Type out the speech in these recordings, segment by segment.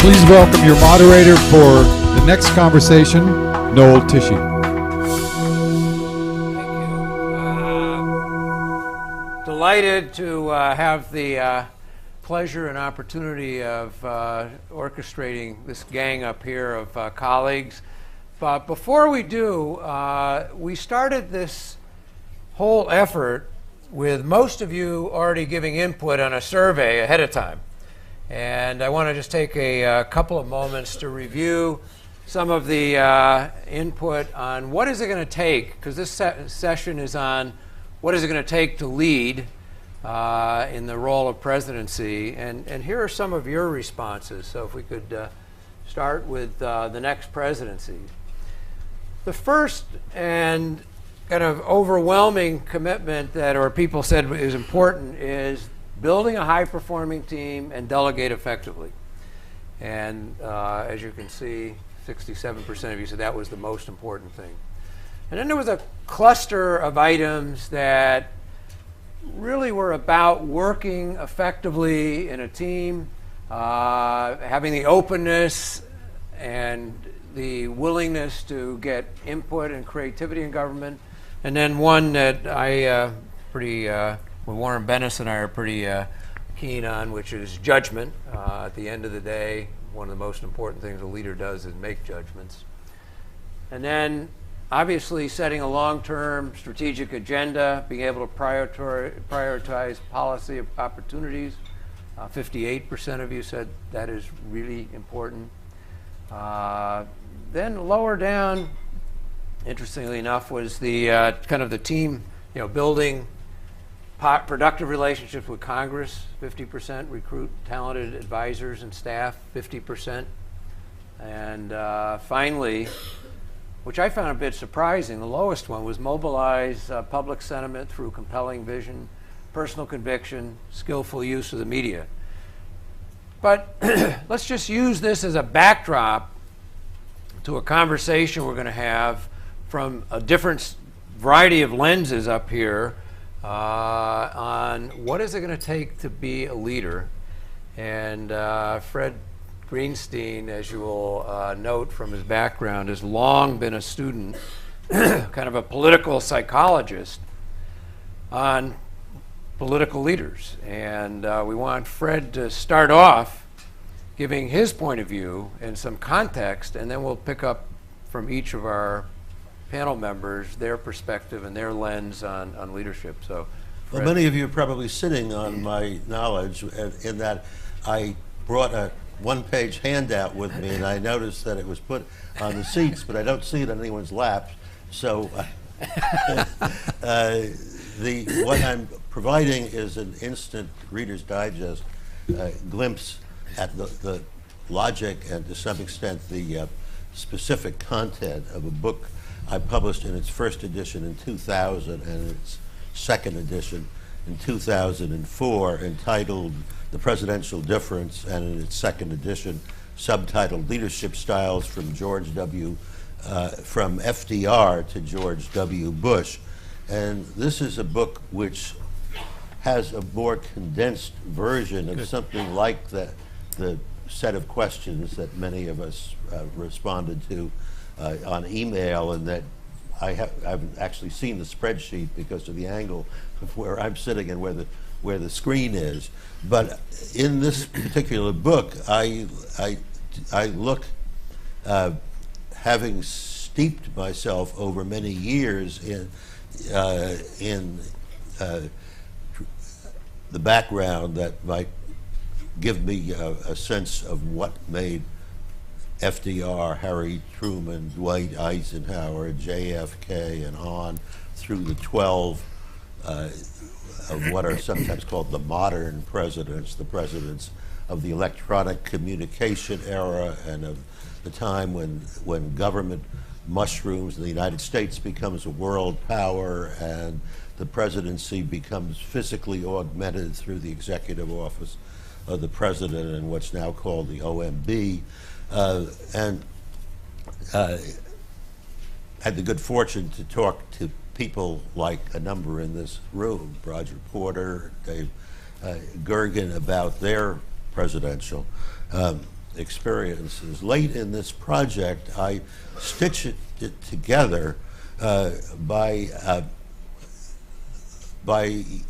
Please welcome your moderator for the next conversation, Noel Tichy. Thank you. Delighted to have the pleasure and opportunity of orchestrating this gang up here of colleagues. But before we do, we started this whole effort with most of you already giving input on a survey ahead of time. And I want to just take a couple of moments to review some of the input on what is it going to take, because this session is on what is it going to take to lead in the role of presidency. And here are some of your responses. So if we could start with the next presidency. The first and kind of overwhelming commitment that, or people said is important, is building a high-performing team and delegate effectively. And as you can see, 67% of you said that was the most important thing. And then there was a cluster of items that really were about working effectively in a team, having the openness and the willingness to get input and creativity in government. And then one that I Warren Bennis and I are pretty keen on, which is judgment. At the end of the day, one of the most important things a leader does is make judgments. And then obviously setting a long-term strategic agenda, being able to prioritize policy opportunities. 58% of you said that is really important. Then lower down, interestingly enough, was the kind of the team, building productive relationships with Congress, 50%, recruit talented advisors and staff, 50%. And finally, which I found a bit surprising, the lowest one was mobilize public sentiment through compelling vision, personal conviction, skillful use of the media. But let's just use this as a backdrop to a conversation we're going to have from a different variety of lenses up here on what is it going to take to be a leader. And Fred Greenstein, as you will note from his background, has long been a student, kind of a political psychologist on political leaders. And we want Fred to start off giving his point of view and some context, and then we'll pick up from each of our panel members their perspective and their lens on leadership. So, Fred. Well, many of you are probably sitting on my knowledge in that I brought a one-page handout with me, and I noticed that it was put on the seats, but I don't see it on anyone's laps. So what I'm providing is an instant Reader's Digest glimpse at the logic and, to some extent, the specific content of a book I published in its first edition in 2000 and its second edition in 2004, entitled The Presidential Difference, and in its second edition subtitled Leadership Styles from FDR to George W. Bush. And this is a book which has a more condensed version of something like the set of questions that many of us responded to on email, and that I haven't actually seen the spreadsheet because of the angle of where I'm sitting and where the screen is. But in this particular book, I look, having steeped myself over many years in the background that might give me a sense of what made FDR, Harry Truman, Dwight Eisenhower, JFK, and on through the 12 of what are sometimes called the modern presidents, the presidents of the electronic communication era and of the time when government mushrooms and the United States becomes a world power and the presidency becomes physically augmented through the executive office of the president and what's now called the OMB. And had the good fortune to talk to people like a number in this room, Roger Porter, Dave Gergen, about their presidential experiences. Late in this project, I stitched it together by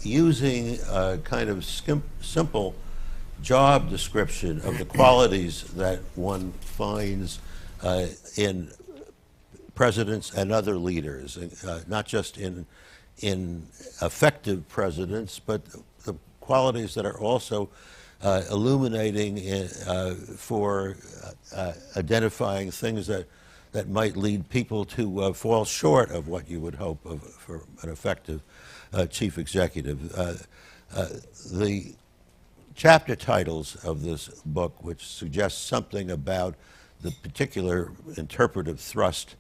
using a kind of simple job description of the qualities that one finds in presidents and other leaders, not just in effective presidents, but the qualities that are also illuminating for identifying things that might lead people to fall short of what you would hope of for an effective chief executive. The chapter titles of this book, which suggests something about the particular interpretive thrust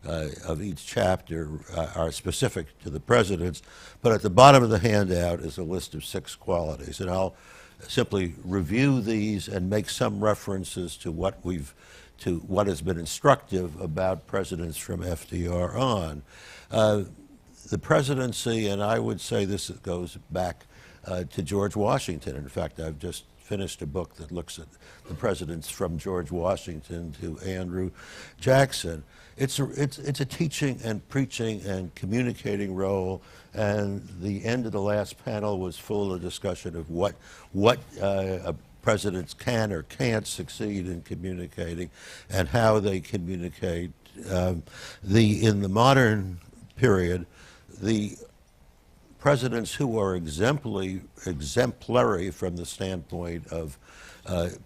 of each chapter, are specific to the presidents, but at the bottom of the handout is a list of 6 qualities, and I'll simply review these and make some references to what has been instructive about presidents from FDR on. The presidency, and I would say this goes back to George Washington. In fact, I've just finished a book that looks at the presidents from George Washington to Andrew Jackson. It's a teaching and preaching and communicating role, and the end of the last panel was full of discussion of what presidents can or can't succeed in communicating and how they communicate. In the modern period, the presidents who are exemplary from the standpoint of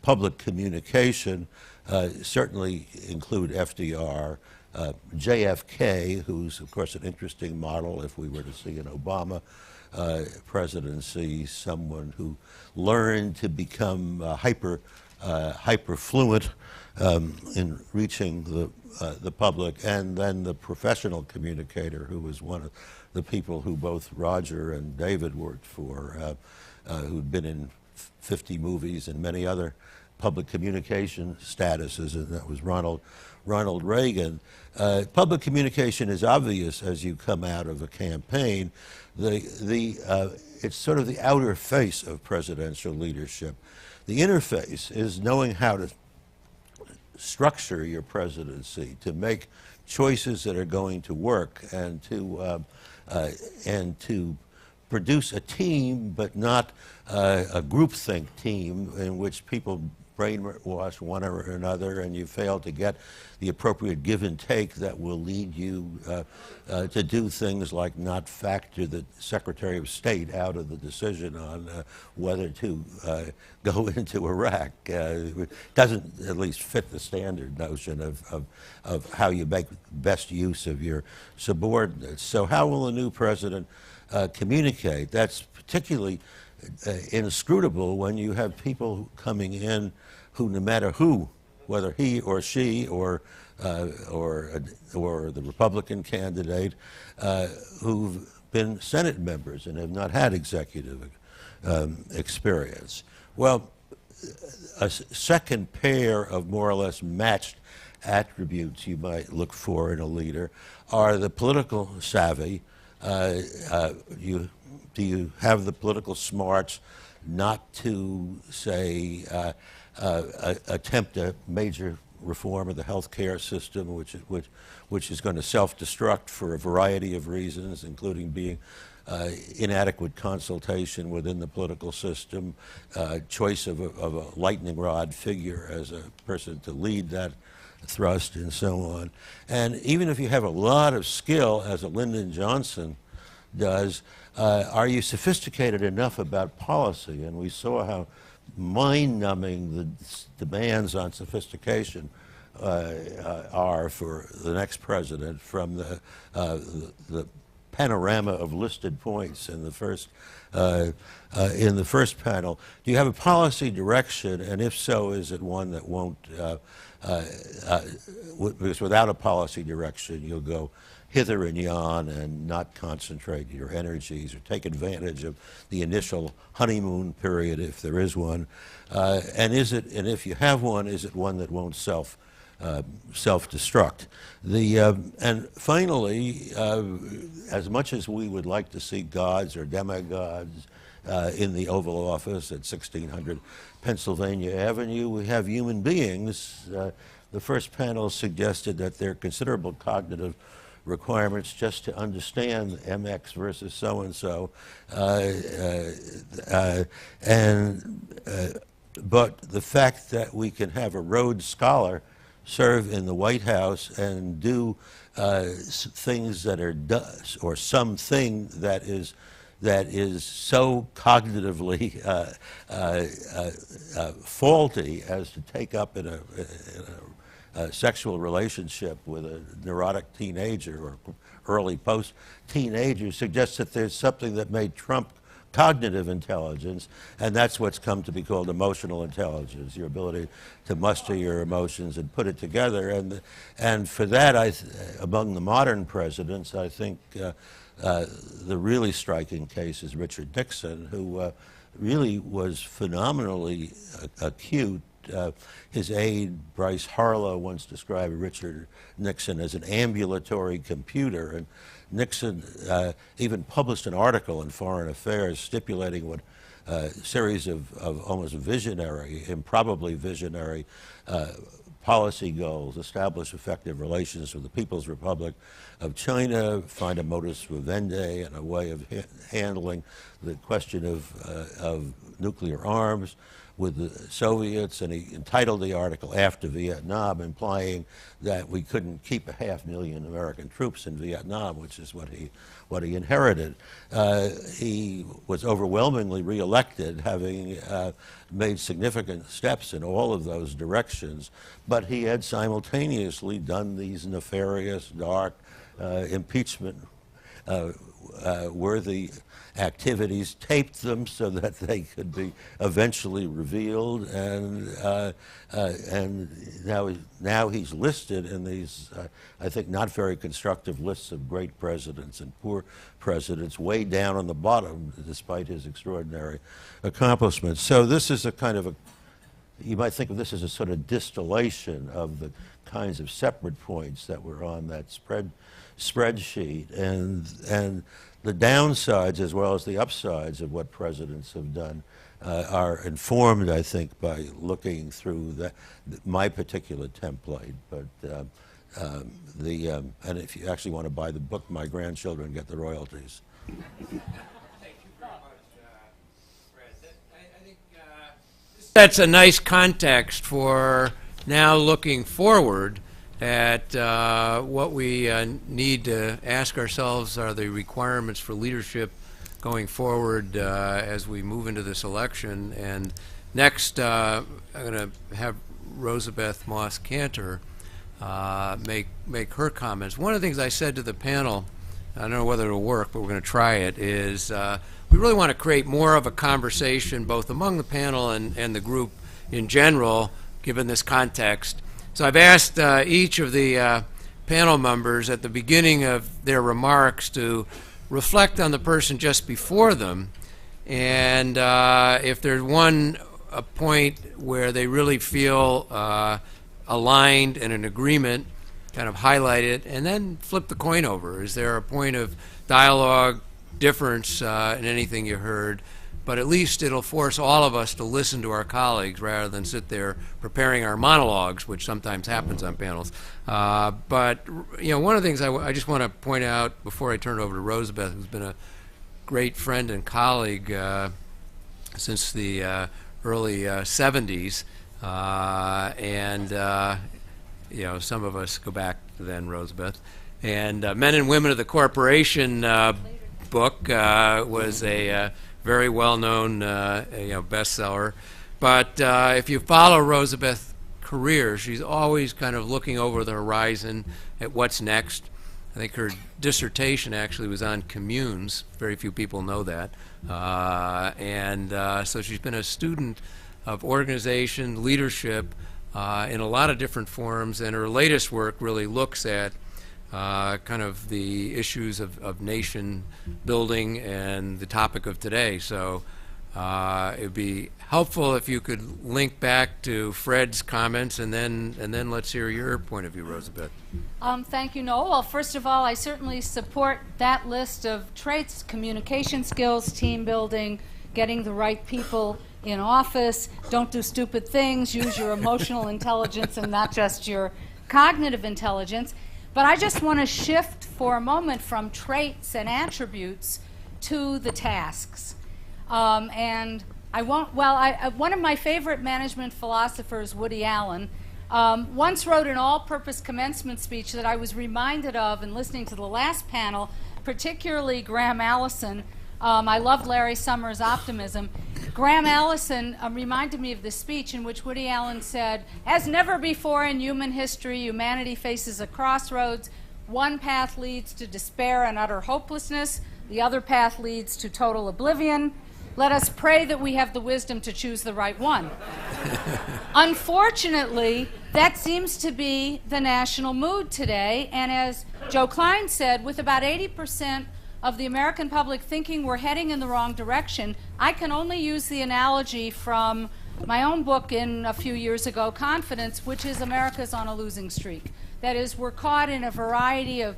public communication certainly include FDR, JFK, who's of course an interesting model if we were to see an Obama presidency, someone who learned to become hyper fluent in reaching the public, and then the professional communicator, who was one of the people who both Roger and David worked for, who'd been in 50 movies and many other public communication statuses, and that was Ronald Reagan. Public communication is obvious as you come out of a campaign. It's sort of the outer face of presidential leadership. The interface is knowing how to structure your presidency, to make choices that are going to work, and to produce a team, but not a groupthink team in which people brainwash one or another, and you fail to get the appropriate give and take that will lead you to do things like not factor the Secretary of State out of the decision on whether to go into Iraq. It doesn't at least fit the standard notion of how you make best use of your subordinates. So how will a new president communicate? That's particularly inscrutable when you have people coming in who, no matter who, whether he or she or the Republican candidate, who've been Senate members and have not had executive experience. Well, a second pair of more or less matched attributes you might look for in a leader are the political savvy. Do you have the political smarts not to, say, attempt a major reform of the health care system, which is going to self-destruct for a variety of reasons, including being inadequate consultation within the political system, choice of a lightning rod figure as a person to lead that thrust, and so on. And even if you have a lot of skill, as a Lyndon Johnson does, are you sophisticated enough about policy? And we saw how mind-numbing the demands on sophistication are for the next president, from the panorama of listed points in the first panel. Do you have a policy direction, and if so, is it one that won't? Because without a policy direction, you'll go hither and yon and not concentrate your energies or take advantage of the initial honeymoon period, if there is one. And if you have one, is it one that won't self-destruct? And finally, as much as we would like to see gods or demigods in the Oval Office at 1600 Pennsylvania Avenue. We have human beings. The first panel suggested that there are considerable cognitive requirements just to understand MX versus so-and-so. But the fact that we can have a Rhodes Scholar serve in the White House and do things that are or something that is so cognitively faulty as to take up in a sexual relationship with a neurotic teenager or early post-teenager suggests that there's something that may trump cognitive intelligence, and that's what's come to be called emotional intelligence, your ability to muster your emotions and put it together. And for that, among the modern presidents, I think the really striking case is Richard Nixon, who really was phenomenally acute. His aide, Bryce Harlow, once described Richard Nixon as an ambulatory computer, and Nixon even published an article in Foreign Affairs stipulating what series of almost visionary, improbably visionary policy goals: establish effective relations with the People's Republic of China, find a modus vivendi and a way of handling the question of nuclear arms with the Soviets, and he entitled the article After Vietnam, implying that we couldn't keep 500,000 American troops in Vietnam, which is what he inherited. He was overwhelmingly reelected, having made significant steps in all of those directions, but he had simultaneously done these nefarious, dark, impeachment worthy activities, taped them so that they could be eventually revealed, and now he's listed in these, I think, not very constructive lists of great presidents and poor presidents, way down on the bottom, despite his extraordinary accomplishments. So this is a kind of you might think of this as a sort of distillation of the kinds of separate points that were on that spreadsheet, and the downsides as well as the upsides of what presidents have done are informed, I think, by looking through my particular template. But and if you actually want to buy the book, my grandchildren get the royalties. Thank you very much, Fred. I think this sets a nice context for now looking forward at what we need to ask ourselves are the requirements for leadership going forward as we move into this election. And next, I'm going to have Rosabeth Moss Kanter make her comments. One of the things I said to the panel, I don't know whether it'll work, but we're going to try it, is we really want to create more of a conversation both among the panel and the group in general, given this context. So I've asked each of the panel members at the beginning of their remarks to reflect on the person just before them, and if there's a point where they really feel aligned and in agreement, kind of highlight it, and then flip the coin over. Is there a point of dialogue difference in anything you heard? But at least it'll force all of us to listen to our colleagues rather than sit there preparing our monologues, which sometimes happens on panels. But one of the things I just want to point out before I turn it over to Rosabeth, who's been a great friend and colleague since the early 70s, and some of us go back to then, Rosabeth. And Men and Women of the Corporation book was a very well-known bestseller. But if you follow Rosabeth's career, she's always kind of looking over the horizon at what's next. I think her dissertation actually was on communes. Very few people know that. So she's been a student of organization, leadership, in a lot of different forms, and her latest work really looks at kind of the issues of nation building and the topic of today. So it would be helpful if you could link back to Fred's comments, and then let's hear your point of view, Rosabeth. Thank you, Noel. Well, first of all, I certainly support that list of traits: communication skills, team building, getting the right people in office, don't do stupid things, use your emotional intelligence and not just your cognitive intelligence. But I just want to shift for a moment from traits and attributes to the tasks. And I won't, well, one of my favorite management philosophers, Woody Allen, once wrote an all-purpose commencement speech that I was reminded of in listening to the last panel, particularly Graham Allison. I loved Larry Summers' optimism. Graham Allison reminded me of this speech in which Woody Allen said, "As never before in human history, humanity faces a crossroads. One path leads to despair and utter hopelessness. The other path leads to total oblivion. Let us pray that we have the wisdom to choose the right one." Unfortunately, that seems to be the national mood today, and as Joe Klein said, with about 80% of the American public thinking we're heading in the wrong direction, I can only use the analogy from my own book in a few years ago, Confidence, which is America's on a losing streak. That is, we're caught in a variety of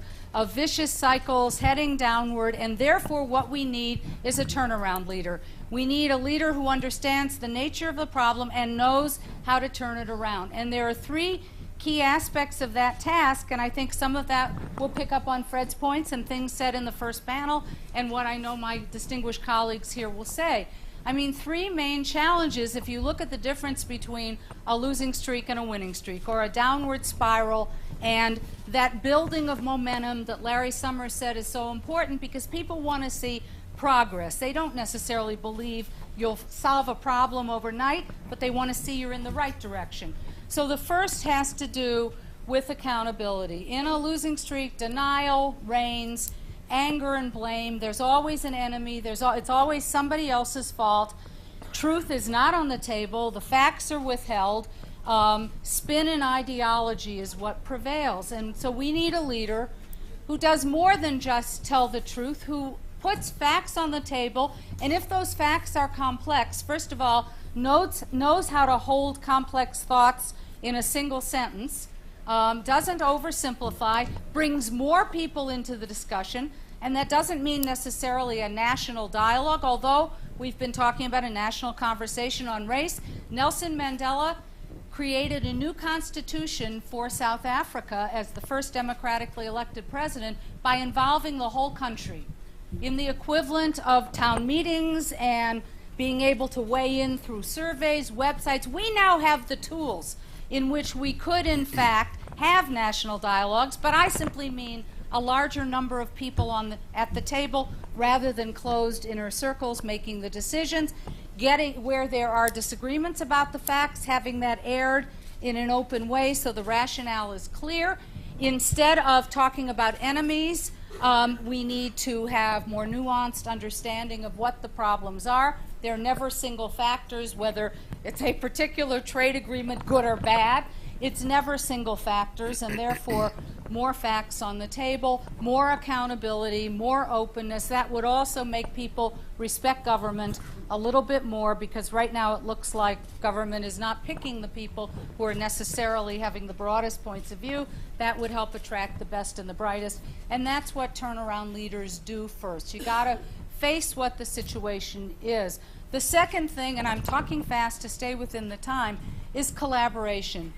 vicious cycles heading downward, and therefore what we need is a turnaround leader. We need a leader who understands the nature of the problem and knows how to turn it around. And there are three key aspects of that task, and I think some of that will pick up on Fred's points and things said in the first panel and what I know my distinguished colleagues here will say. I mean, three main challenges if you look at the difference between a losing streak and a winning streak, or a downward spiral, and that building of momentum that Larry Summers said is so important because people want to see progress. They don't necessarily believe you'll solve a problem overnight, but they want to see you're in the right direction. So the first has to do with accountability. In a losing streak, denial reigns, anger and blame. There's always an enemy. It's always somebody else's fault. Truth is not on the table. The facts are withheld. Spin and ideology is what prevails. And so we need a leader who does more than just tell the truth, who puts facts on the table, and if those facts are complex, first of all, knows how to hold complex thoughts in a single sentence, doesn't oversimplify, brings more people into the discussion, and that doesn't mean necessarily a national dialogue, although we've been talking about a national conversation on race. Nelson Mandela created a new constitution for South Africa as the first democratically elected president by involving the whole country in the equivalent of town meetings and being able to weigh in through surveys, websites. We now have the tools in which we could, in fact, have national dialogues, but I simply mean a larger number of people at the table rather than closed inner circles making the decisions, getting where there are disagreements about the facts, having that aired in an open way so the rationale is clear. Instead of talking about enemies, we need to have more nuanced understanding of what the problems are. They're never single factors, whether it's a particular trade agreement, good or bad. It's never single factors, and therefore more facts on the table, more accountability, more openness. That would also make people respect government a little bit more, because right now it looks like government is not picking the people who are necessarily having the broadest points of view. That would help attract the best and the brightest, and that's what turnaround leaders do first. You got to face what the situation is. The second thing, and I'm talking fast to stay within the time, is collaboration.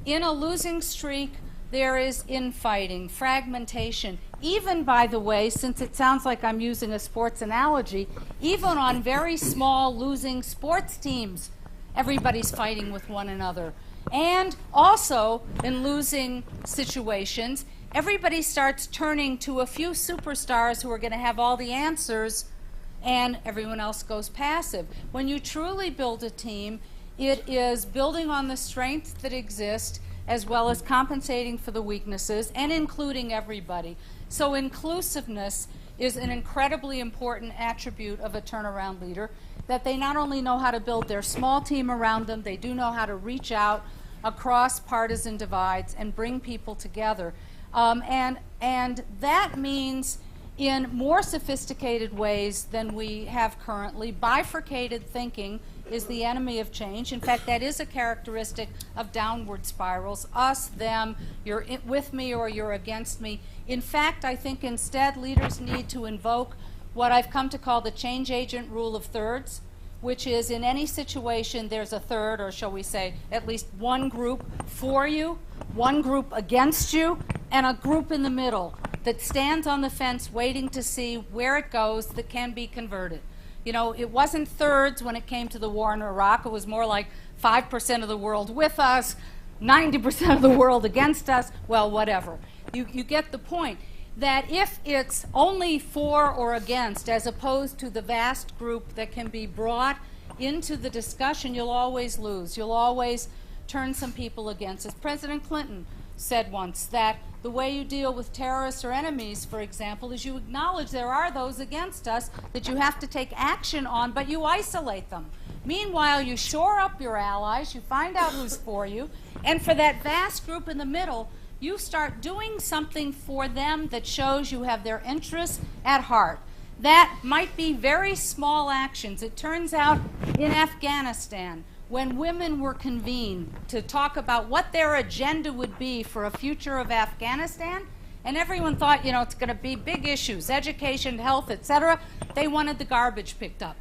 In a losing streak, there is infighting, fragmentation. Even, by the way, since it sounds like I'm using a sports analogy, even on very small losing sports teams, everybody's fighting with one another. And also, in losing situations, everybody starts turning to a few superstars who are going to have all the answers, and everyone else goes passive. When you truly build a team, it is building on the strengths that exist as well as compensating for the weaknesses and including everybody. So inclusiveness is an incredibly important attribute of a turnaround leader, that they not only know how to build their small team around them, they do know how to reach out across partisan divides and bring people together. And that means in more sophisticated ways than we have currently. Bifurcated thinking is the enemy of change. In fact, that is a characteristic of downward spirals. Us, them, you're with me or you're against me. In fact, I think instead leaders need to invoke what I've come to call the change agent rule of thirds, which is in any situation there's a third, or shall we say at least one group for you, one group against you, and a group in the middle that stands on the fence waiting to see where it goes that can be converted. You know, it wasn't thirds when it came to the war in Iraq. It was more like 5% of the world with us, 90% of the world against us. Well, whatever. You get the point that if it's only for or against, as opposed to the vast group that can be brought into the discussion, you'll always lose. You'll always turn some people against. As President Clinton said once, that the way you deal with terrorists or enemies, for example, is you acknowledge there are those against us that you have to take action on, but you isolate them. Meanwhile, you shore up your allies, you find out who's for you, and for that vast group in the middle, you start doing something for them that shows you have their interests at heart. That might be very small actions. It turns out in Afghanistan, when women were convened to talk about what their agenda would be for a future of Afghanistan, and everyone thought, you know, it's going to be big issues, education, health, etc., they wanted the garbage picked up.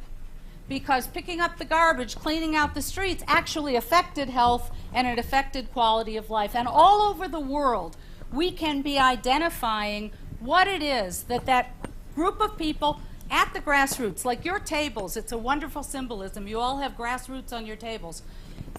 Because picking up the garbage, cleaning out the streets, actually affected health and it affected quality of life. And all over the world, we can be identifying what it is that that group of people at the grassroots, like your tables, it's a wonderful symbolism. You all have grassroots on your tables.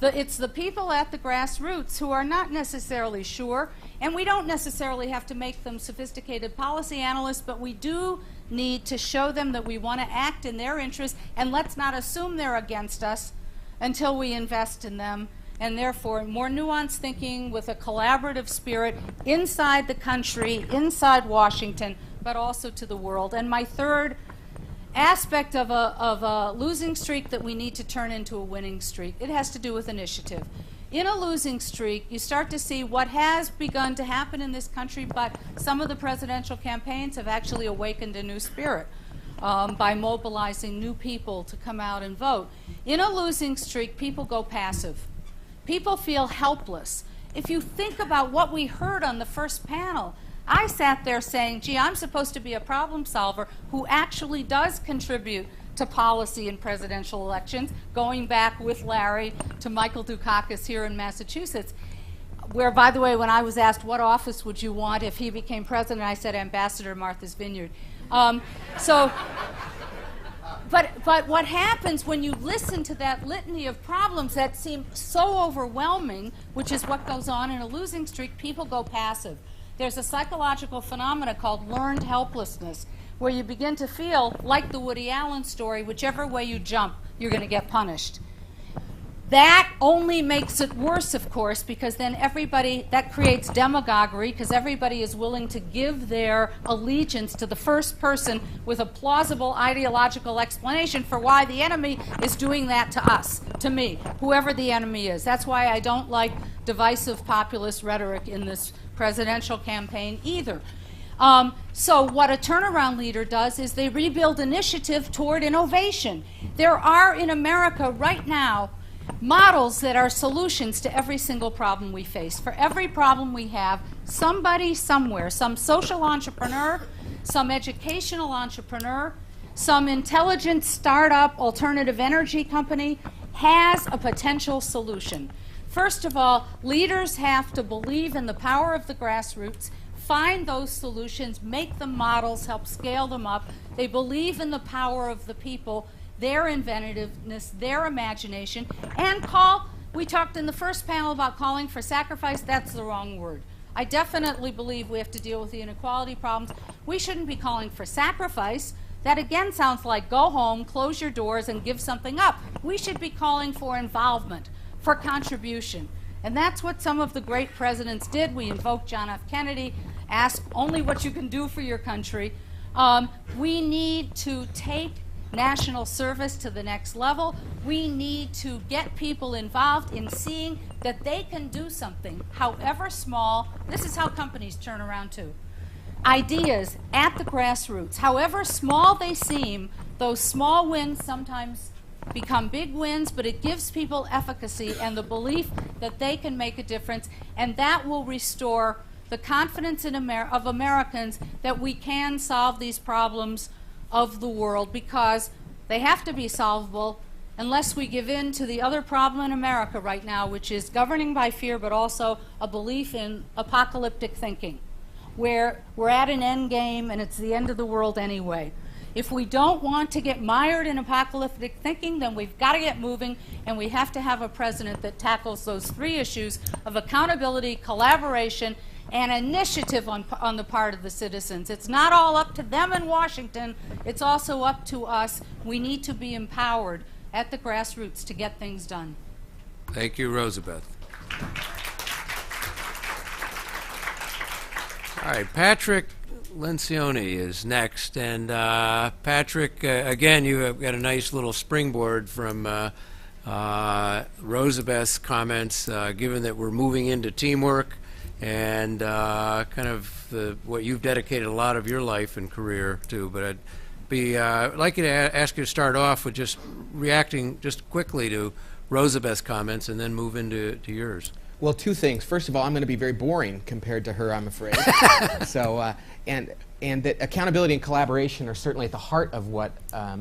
It's the people at the grassroots who are not necessarily sure, and we don't necessarily have to make them sophisticated policy analysts, but we do need to show them that we want to act in their interest, and let's not assume they're against us until we invest in them, and therefore more nuanced thinking with a collaborative spirit inside the country, inside Washington, but also to the world. And my third aspect of a losing streak that we need to turn into a winning streak, it has to do with initiative. In a losing streak, you start to see what has begun to happen in this country, but some of the presidential campaigns have actually awakened a new spirit by mobilizing new people to come out and vote. In a losing streak, people go passive. People feel helpless. If you think about what we heard on the first panel, I sat there saying, gee, I'm supposed to be a problem solver who actually does contribute to policy in presidential elections, going back with Larry to Michael Dukakis here in Massachusetts, where, by the way, when I was asked what office would you want if he became president, I said Ambassador Martha's Vineyard. But what happens when you listen to that litany of problems that seem so overwhelming, which is what goes on in a losing streak, people go passive. There's a psychological phenomena called learned helplessness, where you begin to feel like the Woody Allen story, whichever way you jump, you're going to get punished. That only makes it worse, of course, because then everybody, that creates demagoguery, because everybody is willing to give their allegiance to the first person with a plausible ideological explanation for why the enemy is doing that to us, to me, whoever the enemy is. That's why I don't like divisive populist rhetoric in this presidential campaign either. So what a turnaround leader does is they rebuild initiative toward innovation. There are in America right now models that are solutions to every single problem we face. For every problem we have, somebody somewhere, some social entrepreneur, some educational entrepreneur, some intelligent startup alternative energy company has a potential solution. First of all, leaders have to believe in the power of the grassroots, find those solutions, make them models, help scale them up. They believe in the power of the people, their inventiveness, their imagination, and we talked in the first panel about calling for sacrifice. That's the wrong word. I definitely believe we have to deal with the inequality problems. We shouldn't be calling for sacrifice. That again sounds like go home, close your doors, and give something up. We should be calling for involvement, for contribution. And that's what some of the great presidents did. We invoked John F. Kennedy, ask only what you can do for your country. We need to take national service to the next level. We need to get people involved in seeing that they can do something, however small. This is how companies turn around too. Ideas at the grassroots, however small they seem, those small wins sometimes become big wins, but it gives people efficacy and the belief that they can make a difference, and that will restore the confidence of Americans that we can solve these problems of the world, because they have to be solvable unless we give in to the other problem in America right now, which is governing by fear, but also a belief in apocalyptic thinking, where we're at an end game and it's the end of the world anyway. If we don't want to get mired in apocalyptic thinking, then we've got to get moving, and we have to have a president that tackles those three issues of accountability, collaboration, and initiative on the part of the citizens. It's not all up to them in Washington, it's also up to us. We need to be empowered at the grassroots to get things done. Thank you, Rosabeth. All right, Patrick Lencioni is next, and Patrick, again, you have got a nice little springboard from Rosabeth's comments, given that we're moving into teamwork and kind of what you've dedicated a lot of your life and career to. But I'd like you to ask you to start off with just reacting just quickly to Rosabeth's comments and then move into yours. Well, two things. First of all, I'm going to be very boring compared to her, I'm afraid. So, and that accountability and collaboration are certainly at the heart of what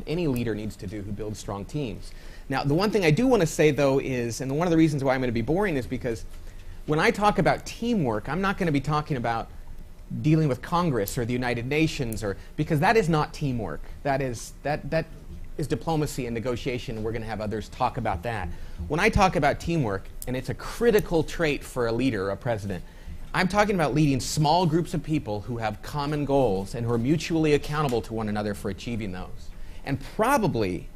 any leader needs to do who builds strong teams. Now, the one thing I do want to say, though, is, and one of the reasons why I'm going to be boring is because when I talk about teamwork, I'm not going to be talking about dealing with Congress or the United Nations, because that is not teamwork. That is diplomacy and negotiation, and we're going to have others talk about that. When I talk about teamwork, and it's a critical trait for a leader, a president, I'm talking about leading small groups of people who have common goals and who are mutually accountable to one another for achieving those. And probably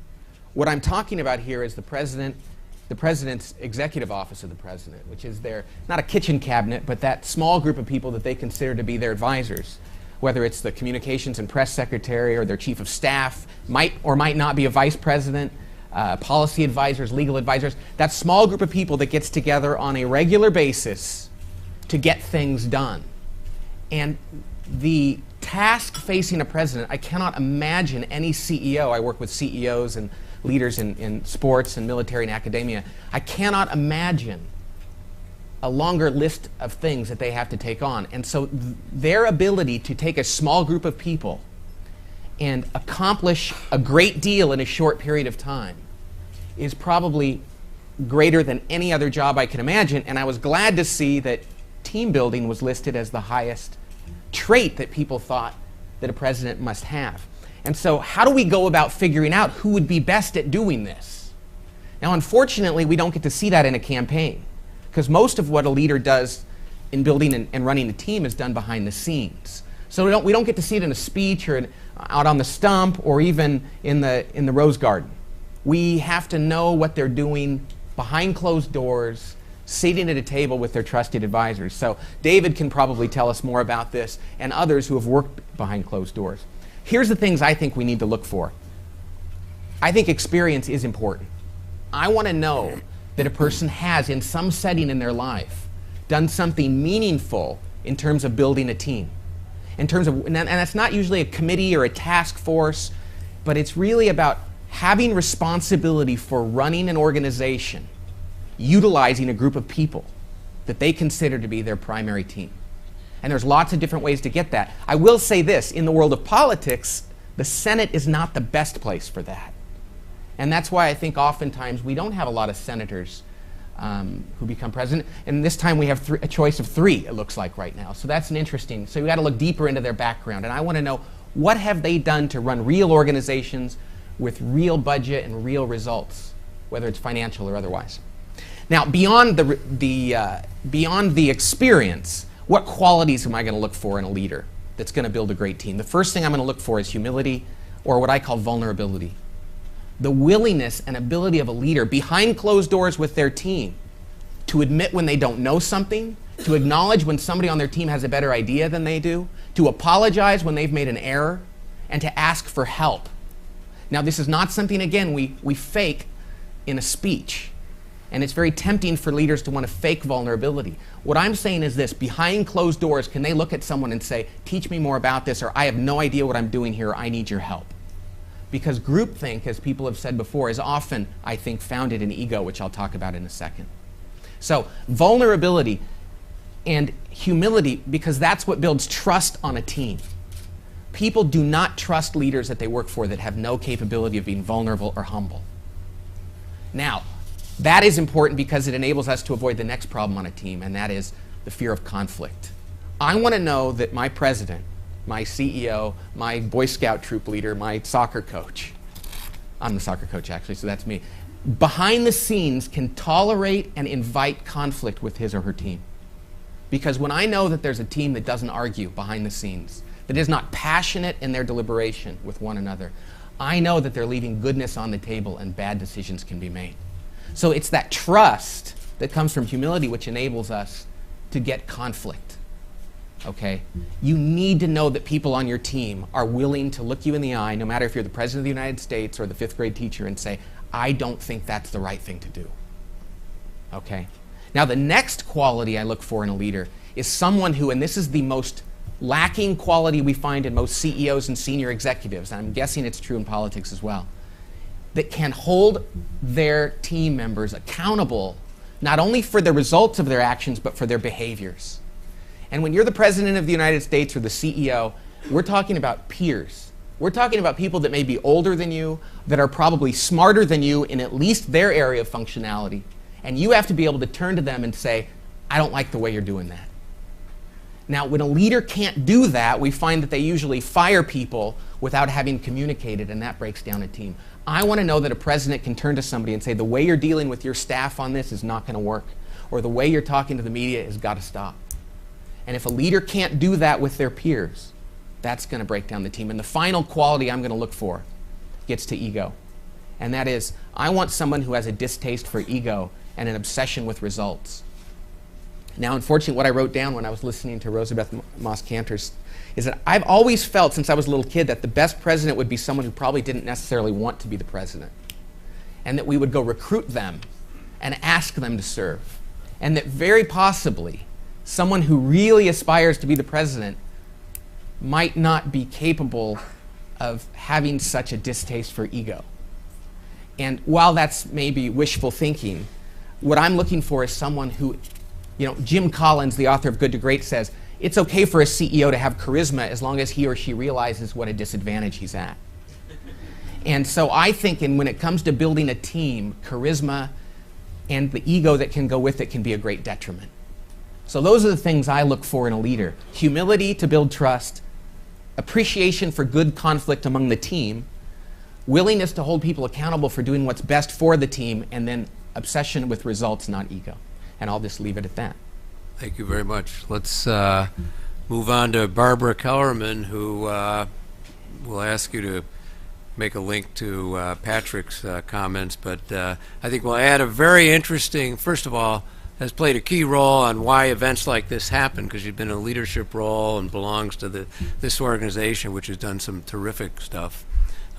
what I'm talking about here is the President's executive office of the President, which is their, not a kitchen cabinet, but that small group of people that they consider to be their advisors. Whether it's the communications and press secretary or their chief of staff, might or might not be a vice president, policy advisors, legal advisors, that small group of people that gets together on a regular basis to get things done. And the task facing a president, I cannot imagine any CEO, I work with CEOs and leaders in sports and military and academia, I cannot imagine a longer list of things that they have to take on. And so their ability to take a small group of people and accomplish a great deal in a short period of time is probably greater than any other job I can imagine. And I was glad to see that team building was listed as the highest trait that people thought that a president must have. And so how do we go about figuring out who would be best at doing this? Now, unfortunately, we don't get to see that in a campaign, because most of what a leader does in building and running a team is done behind the scenes. So we don't get to see it in a speech or out on the stump or even in the Rose Garden. We have to know what they're doing behind closed doors, sitting at a table with their trusted advisors. So David can probably tell us more about this, and others who have worked behind closed doors. Here's the things I think we need to look for. I think experience is important. I want to know that a person has, in some setting in their life, done something meaningful in terms of building a team. In terms of, and that's not usually a committee or a task force, but it's really about having responsibility for running an organization, utilizing a group of people that they consider to be their primary team. And there's lots of different ways to get that. I will say this, in the world of politics, the Senate is not the best place for that. And that's why I think oftentimes we don't have a lot of senators who become president. And this time we have a choice of 3, it looks like right now. So that's an interesting, so you got to look deeper into their background. And I want to know, what have they done to run real organizations with real budget and real results, whether it's financial or otherwise. Now, beyond the experience, what qualities am I going to look for in a leader that's going to build a great team? The first thing I'm going to look for is humility, or what I call vulnerability. The willingness and ability of a leader behind closed doors with their team to admit when they don't know something, to acknowledge when somebody on their team has a better idea than they do, to apologize when they've made an error, and to ask for help. Now, this is not something, again, we fake in a speech. And it's very tempting for leaders to want to fake vulnerability. What I'm saying is this: behind closed doors, can they look at someone and say, teach me more about this, or I have no idea what I'm doing here, or I need your help? Because groupthink, as people have said before, is often, I think, founded in ego, which I'll talk about in a second. So vulnerability and humility, because that's what builds trust on a team. People do not trust leaders that they work for that have no capability of being vulnerable or humble. Now, that is important because it enables us to avoid the next problem on a team, and that is the fear of conflict. I want to know that my president, my CEO, my Boy Scout troop leader, my soccer coach, I'm the soccer coach actually, so that's me, behind the scenes can tolerate and invite conflict with his or her team. Because when I know that there's a team that doesn't argue behind the scenes, that is not passionate in their deliberation with one another, I know that they're leaving goodness on the table and bad decisions can be made. So it's that trust that comes from humility which enables us to get conflict. Okay? You need to know that people on your team are willing to look you in the eye, no matter if you're the President of the United States or the 5th grade teacher, and say, I don't think that's the right thing to do. Okay? Now, the next quality I look for in a leader is someone who, and this is the most lacking quality we find in most CEOs and senior executives, and I'm guessing it's true in politics as well, that can hold their team members accountable not only for the results of their actions, but for their behaviors. And when you're the President of the United States or the CEO, we're talking about peers. We're talking about people that may be older than you, that are probably smarter than you in at least their area of functionality. And you have to be able to turn to them and say, I don't like the way you're doing that. Now, when a leader can't do that, we find that they usually fire people without having communicated, and that breaks down a team. I want to know that a president can turn to somebody and say, the way you're dealing with your staff on this is not going to work, or the way you're talking to the media has got to stop. And if a leader can't do that with their peers, that's going to break down the team. And the final quality I'm going to look for gets to ego. And that is, I want someone who has a distaste for ego and an obsession with results. Now, unfortunately, what I wrote down when I was listening to Rosabeth Moss-Kanter is that I've always felt, since I was a little kid, that the best president would be someone who probably didn't necessarily want to be the president. And that we would go recruit them and ask them to serve. And that very possibly, someone who really aspires to be the president might not be capable of having such a distaste for ego. And while that's maybe wishful thinking, what I'm looking for is someone who, you know, Jim Collins, the author of Good to Great, says, it's okay for a CEO to have charisma as long as he or she realizes what a disadvantage he's at. And so I think when it comes to building a team, charisma and the ego that can go with it can be a great detriment. So those are the things I look for in a leader. Humility to build trust, appreciation for good conflict among the team, willingness to hold people accountable for doing what's best for the team, and then obsession with results, not ego. And I'll just leave it at that. Thank you very much. Let's move on to Barbara Kellerman, who will ask you to make a link to Patrick's comments. But I think we'll add a very interesting, first of all, has played a key role on why events like this happen, because you've been in a leadership role and belongs to this organization, which has done some terrific stuff.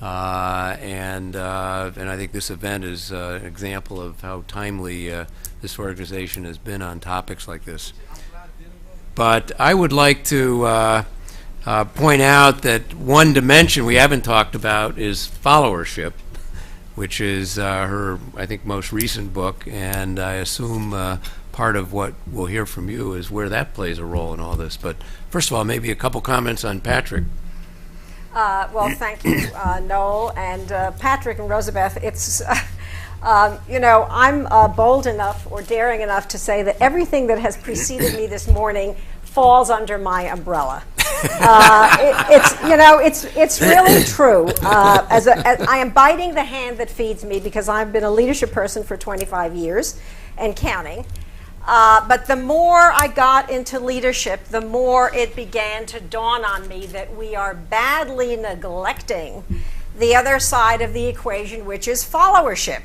And I think this event is an example of how timely this organization has been on topics like this. But I would like to point out that one dimension we haven't talked about is followership, which is her, I think, most recent book, and I assume part of what we'll hear from you is where that plays a role in all this. But first of all, maybe a couple comments on Patrick. Well, thank you, Noel, and Patrick and Rosabeth. It's, you know, I'm bold enough or daring enough to say that everything that has preceded me this morning falls under my umbrella. It's really true. As I am biting the hand that feeds me, because I've been a leadership person for 25 years and counting. But the more I got into leadership, the more it began to dawn on me that we are badly neglecting the other side of the equation, which is followership.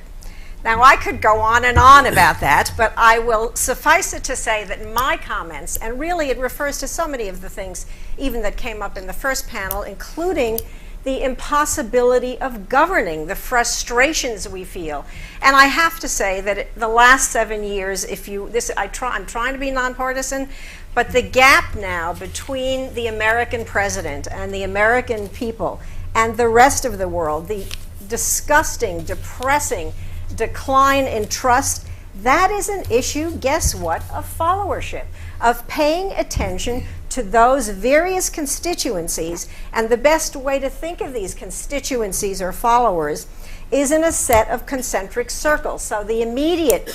Now, I could go on and on about that, but I will suffice it to say that my comments, and really it refers to so many of the things even that came up in the first panel, including the impossibility of governing, the frustrations we feel. And I have to say that the last 7 years, I'm trying to be nonpartisan, but the gap now between the American president and the American people and the rest of the world, the disgusting, depressing decline in trust, that is an issue, guess what, of followership, of paying attention to those various constituencies, and the best way to think of these constituencies or followers is in a set of concentric circles. So the immediate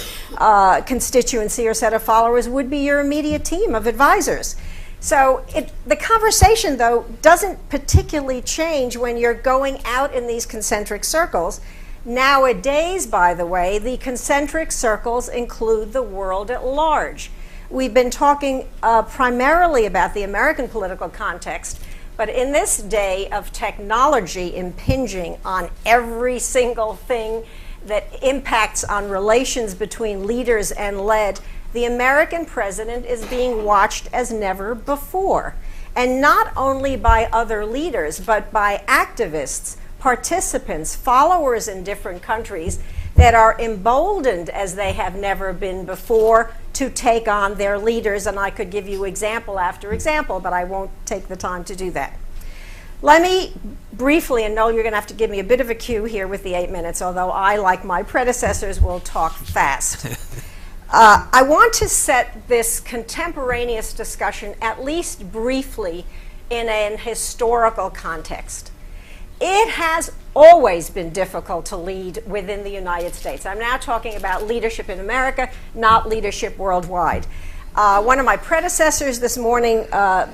constituency or set of followers would be your immediate team of advisors. So the conversation, though, doesn't particularly change when you're going out in these concentric circles. Nowadays, by the way, the concentric circles include the world at large. We've been talking primarily about the American political context, but in this day of technology impinging on every single thing that impacts on relations between leaders and led, the American president is being watched as never before. And not only by other leaders, but by activists, participants, followers in different countries that are emboldened as they have never been before to take on their leaders. And I could give you example after example, but I won't take the time to do that. Let me briefly, and Noel, you're going to have to give me a bit of a cue here with the 8 minutes, although I, like my predecessors, will talk fast. I want to set this contemporaneous discussion, at least briefly, in an historical context. It has always been difficult to lead within the United States. I'm now talking about leadership in America, not leadership worldwide. One of my predecessors this morning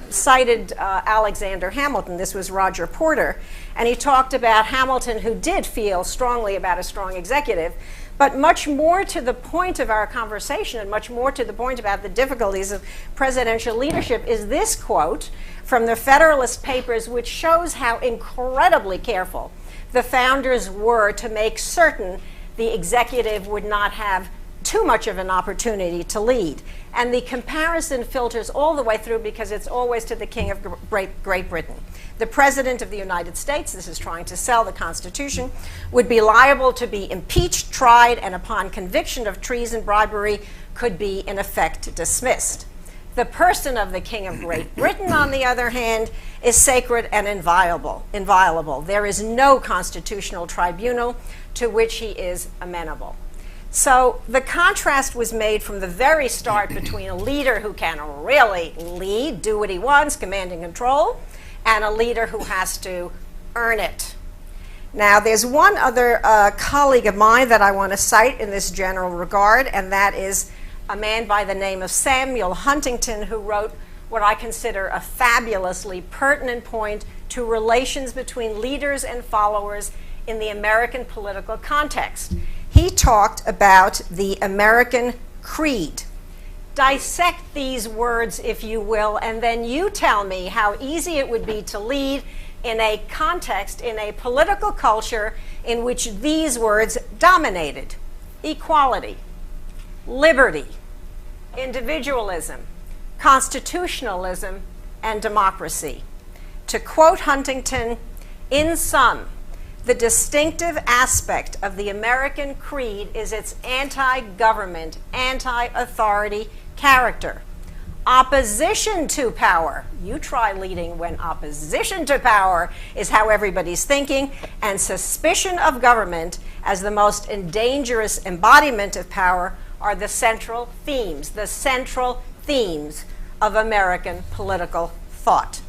cited Alexander Hamilton. This was Roger Porter. And he talked about Hamilton, who did feel strongly about a strong executive. But much more to the point of our conversation, and much more to the point about the difficulties of presidential leadership, is this quote from the Federalist Papers, which shows how incredibly careful the founders were to make certain the executive would not have too much of an opportunity to lead. And the comparison filters all the way through because it's always to the King of Great Britain. The President of the United States, this is trying to sell the Constitution, would be liable to be impeached, tried, and upon conviction of treason, bribery, could be in effect dismissed. The person of the King of Great Britain, on the other hand, is sacred and inviolable. There is no constitutional tribunal to which he is amenable. So the contrast was made from the very start between a leader who can really lead, do what he wants, command and control, and a leader who has to earn it. Now, there's one other colleague of mine that I want to cite in this general regard, and that is a man by the name of Samuel Huntington, who wrote what I consider a fabulously pertinent point to relations between leaders and followers in the American political context. He talked about the American creed. Dissect these words, if you will, and then you tell me how easy it would be to lead in a context, in a political culture in which these words dominated: equality, liberty, individualism, constitutionalism, and democracy. To quote Huntington, in sum, the distinctive aspect of the American creed is its anti-government, anti-authority character. Opposition to power. You try leading when opposition to power is how everybody's thinking, and suspicion of government as the most dangerous embodiment of power are the central themes of American political thought.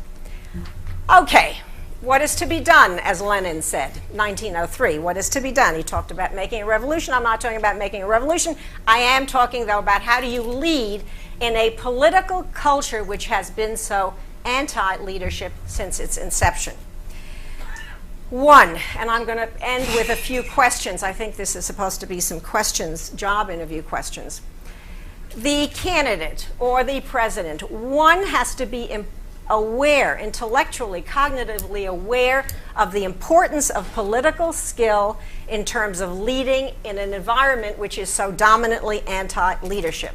Okay. What is to be done, as Lenin said, 1903? What is to be done? He talked about making a revolution. I'm not talking about making a revolution. I am talking, though, about how do you lead in a political culture which has been so anti-leadership since its inception. One, and I'm going to end with a few questions. I think this is supposed to be some questions, job interview questions. The candidate or the president, one has to be aware, intellectually, cognitively aware of the importance of political skill in terms of leading in an environment which is so dominantly anti-leadership.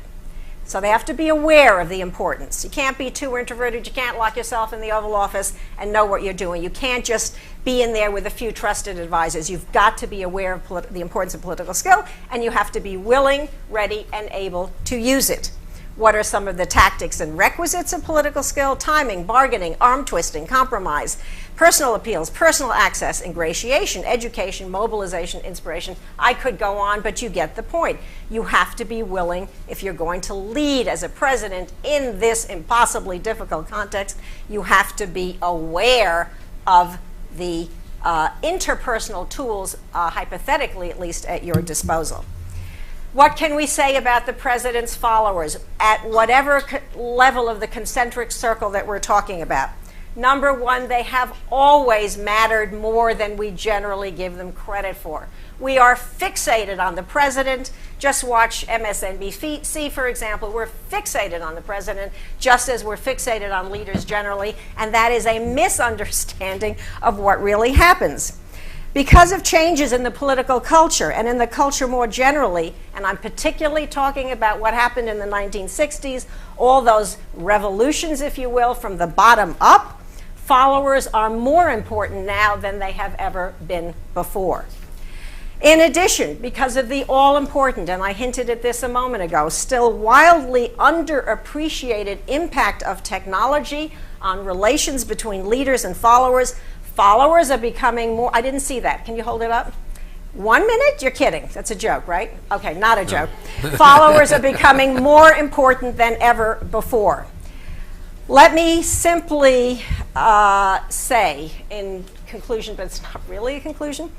So they have to be aware of the importance. You can't be too introverted. You can't lock yourself in the Oval Office and know what you're doing. You can't just be in there with a few trusted advisors. You've got to be aware of the importance of political skill, and you have to be willing, ready, and able to use it. What are some of the tactics and requisites of political skill? Timing, bargaining, arm twisting, compromise, personal appeals, personal access, ingratiation, education, mobilization, inspiration. I could go on, but you get the point. You have to be willing, if you're going to lead as a president in this impossibly difficult context, you have to be aware of the interpersonal tools, hypothetically at least, at your disposal. What can we say about the president's followers at whatever level of the concentric circle that we're talking about? Number one, they have always mattered more than we generally give them credit for. We are fixated on the president. Just watch MSNBC, for example. We're fixated on the president just as we're fixated on leaders generally, and that is a misunderstanding of what really happens. Because of changes in the political culture and in the culture more generally, and I'm particularly talking about what happened in the 1960s, all those revolutions, if you will, from the bottom up, followers are more important now than they have ever been before. In addition, because of the all-important, and I hinted at this a moment ago, still wildly underappreciated impact of technology on relations between leaders and followers, followers are becoming more, I didn't see that. Can you hold it up? 1 minute? You're kidding. That's a joke, right? Okay, not a joke. Followers are becoming more important than ever before. Let me simply say in conclusion, but it's not really a conclusion,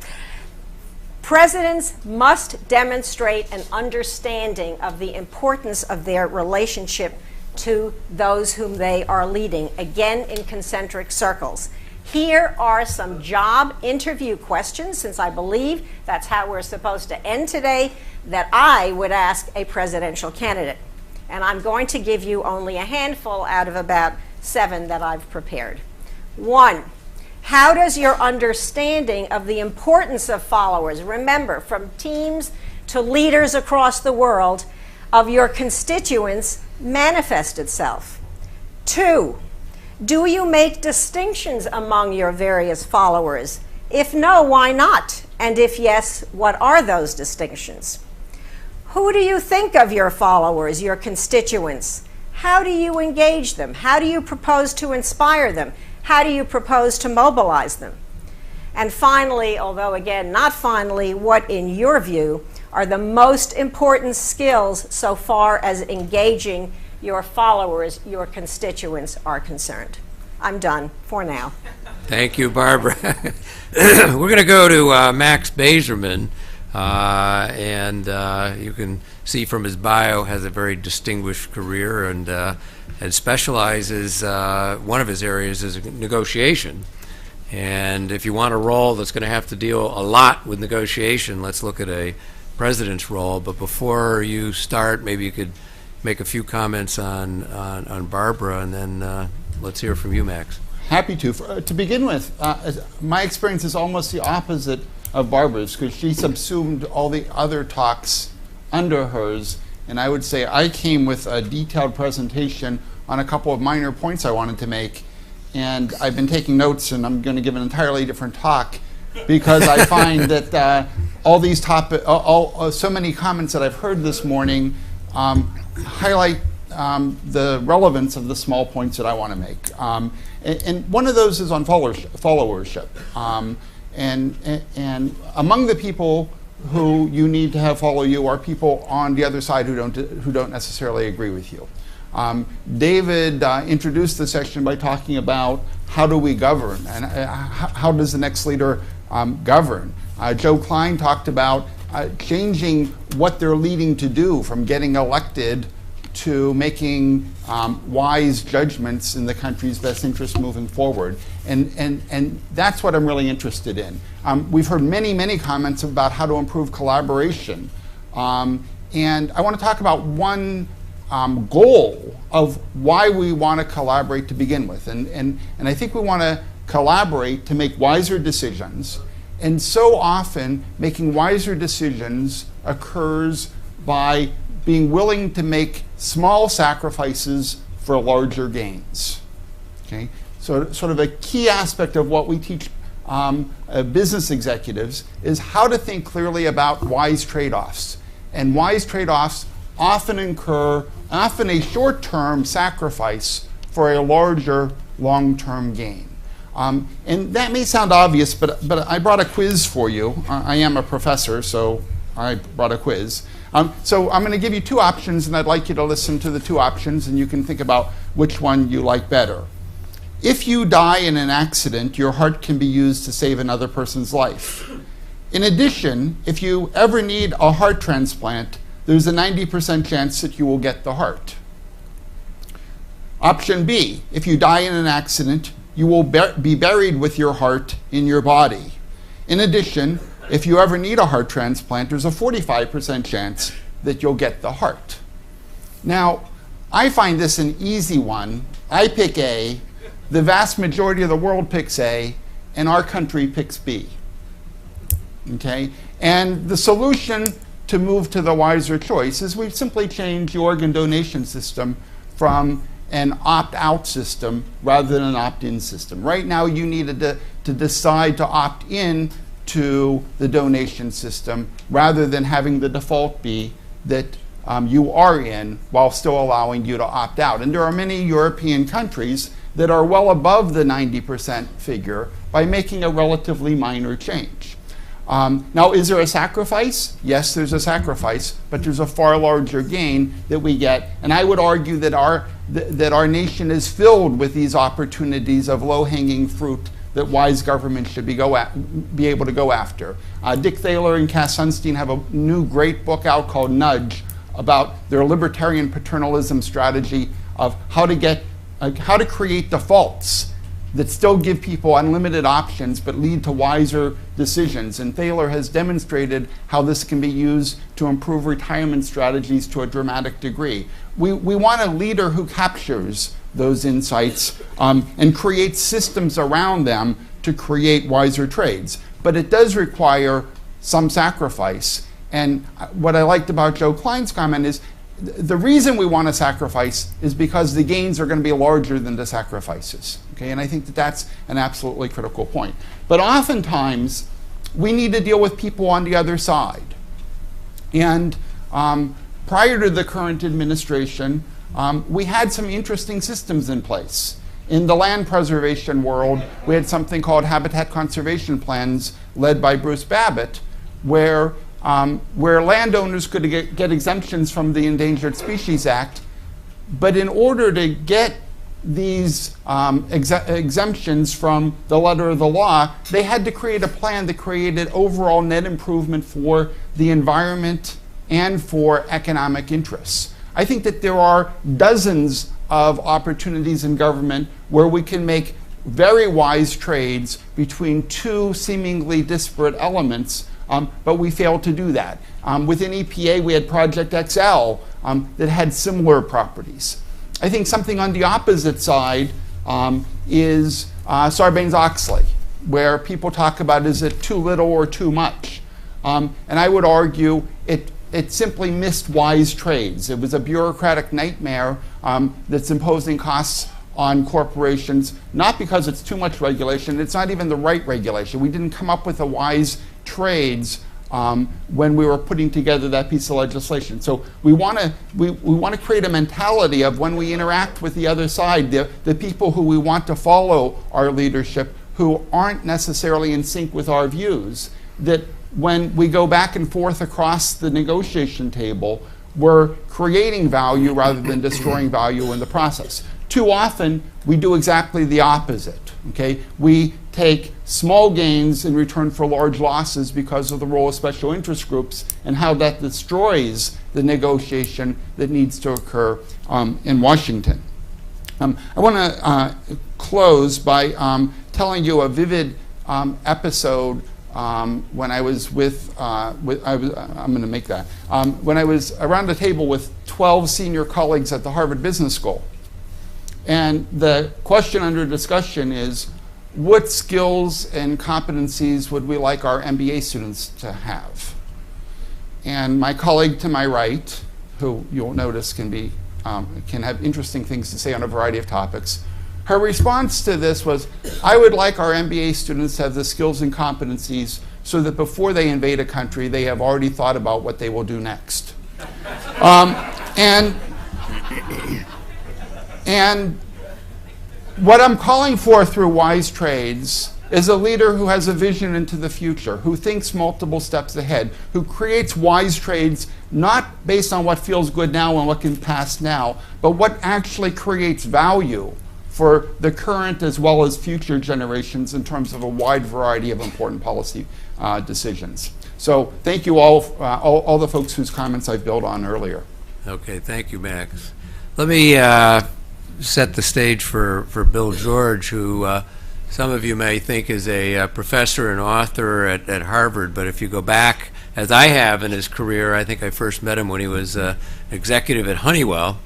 presidents must demonstrate an understanding of the importance of their relationship to those whom they are leading, again in concentric circles. Here are some job interview questions, since I believe that's how we're supposed to end today, that I would ask a presidential candidate. And I'm going to give you only a handful out of about 7 that I've prepared. 1, how does your understanding of the importance of followers, remember, from teams to leaders across the world, of your constituents manifest itself? 2, do you make distinctions among your various followers? If no, why not? And if yes, what are those distinctions? Who do you think of your followers, your constituents? How do you engage them? How do you propose to inspire them? How do you propose to mobilize them? And finally, although again not finally, what in your view are the most important skills so far as engaging your followers, your constituents are concerned? I'm done for now. Thank you, Barbara. We're going to go to Max Bazerman, and you can see from his bio has a very distinguished career and specializes, one of his areas is negotiation. And if you want a role that's going to have to deal a lot with negotiation, let's look at a president's role. But before you start, maybe you could make a few comments on Barbara, and then let's hear from you, Max. Happy to. To begin with, my experience is almost the opposite of Barbara's, because she subsumed all the other talks under hers, and I would say I came with a detailed presentation on a couple of minor points I wanted to make, and I've been taking notes, and I'm going to give an entirely different talk, because I find that all these so many comments that I've heard this morning highlight the relevance of the small points that I want to make. And one of those is on followership. And among the people who you need to have follow you are people on the other side who don't necessarily agree with you. David introduced the section by talking about how do we govern, and how does the next leader govern. Joe Klein talked about changing what they're leading to do, from getting elected to making wise judgments in the country's best interest moving forward. And that's what I'm really interested in. We've heard many comments about how to improve collaboration. And I want to talk about one goal of why we want to collaborate to begin with. And I think we want to collaborate to make wiser decisions. And so often, making wiser decisions occurs by being willing to make small sacrifices for larger gains. Okay? So sort of a key aspect of what we teach business executives is how to think clearly about wise trade-offs. And wise trade-offs often a short-term sacrifice for a larger long-term gain. And that may sound obvious, but I brought a quiz for you. I am a professor, so I brought a quiz. So I'm going to give you two options, and I'd like you to listen to the two options, and you can think about which one you like better. If you die in an accident, your heart can be used to save another person's life. In addition, if you ever need a heart transplant, there's a 90% chance that you will get the heart. Option B, if you die in an accident, you will be buried with your heart in your body. In addition, if you ever need a heart transplant, there's a 45% chance that you'll get the heart. Now, I find this an easy one. I pick A, the vast majority of the world picks A, and our country picks B. Okay? And the solution to move to the wiser choice is we simply change the organ donation system from an opt-out system rather than an opt-in system. Right now, you needed to decide to opt in to the donation system rather than having the default be that you are in while still allowing you to opt out. And there are many European countries that are well above the 90% figure by making a relatively minor change. Now, is there a sacrifice? Yes, there's a sacrifice, but there's a far larger gain that we get. And I would argue that our nation is filled with these opportunities of low-hanging fruit that wise government should be able to go after. Dick Thaler and Cass Sunstein have a new great book out called Nudge about their libertarian paternalism strategy of how to create defaults that still give people unlimited options but lead to wiser decisions. And Thaler has demonstrated how this can be used to improve retirement strategies to a dramatic degree. We want a leader who captures those insights and creates systems around them to create wiser trades. But it does require some sacrifice. And what I liked about Joe Klein's comment is the reason we want to sacrifice is because the gains are going to be larger than the sacrifices. Okay? And I think that that's an absolutely critical point. But oftentimes, we need to deal with people on the other side. And prior to the current administration, we had some interesting systems in place. In the land preservation world, we had something called habitat conservation plans led by Bruce Babbitt, where landowners could get exemptions from the Endangered Species Act, but in order to get these exemptions from the letter of the law, they had to create a plan that created overall net improvement for the environment and for economic interests. I think that there are dozens of opportunities in government where we can make very wise trades between two seemingly disparate elements, but we failed to do that. Within EPA, we had Project XL that had similar properties. I think something on the opposite side is Sarbanes-Oxley, where people talk about, is it too little or too much? And I would argue it simply missed wise trades. It was a bureaucratic nightmare that's imposing costs on corporations, not because it's too much regulation, it's not even the right regulation. We didn't come up with the wise trades when we were putting together that piece of legislation. So we want to create a mentality of when we interact with the other side, the people who we want to follow our leadership, who aren't necessarily in sync with our views, that when we go back and forth across the negotiation table, we're creating value rather than destroying value in the process. Too often, we do exactly the opposite. Okay? We take small gains in return for large losses because of the role of special interest groups and how that destroys the negotiation that needs to occur in Washington. I want to close by telling you a vivid episode when I was when I was around a table with 12 senior colleagues at the Harvard Business School. And the question under discussion is, what skills and competencies would we like our MBA students to have? And my colleague to my right, who you'll notice can have interesting things to say on a variety of topics, her response to this was, I would like our MBA students to have the skills and competencies so that before they invade a country, they have already thought about what they will do next. And what I'm calling for through Wise Trades is a leader who has a vision into the future, who thinks multiple steps ahead, who creates wise trades not based on what feels good now and what can pass now, but what actually creates value for the current as well as future generations in terms of a wide variety of important policy decisions. So thank you all the folks whose comments I built on earlier. Okay, thank you, Max. Let me set the stage for Bill George, who some of you may think is a professor and author at Harvard, but if you go back, as I have in his career, I think I first met him when he was executive at Honeywell,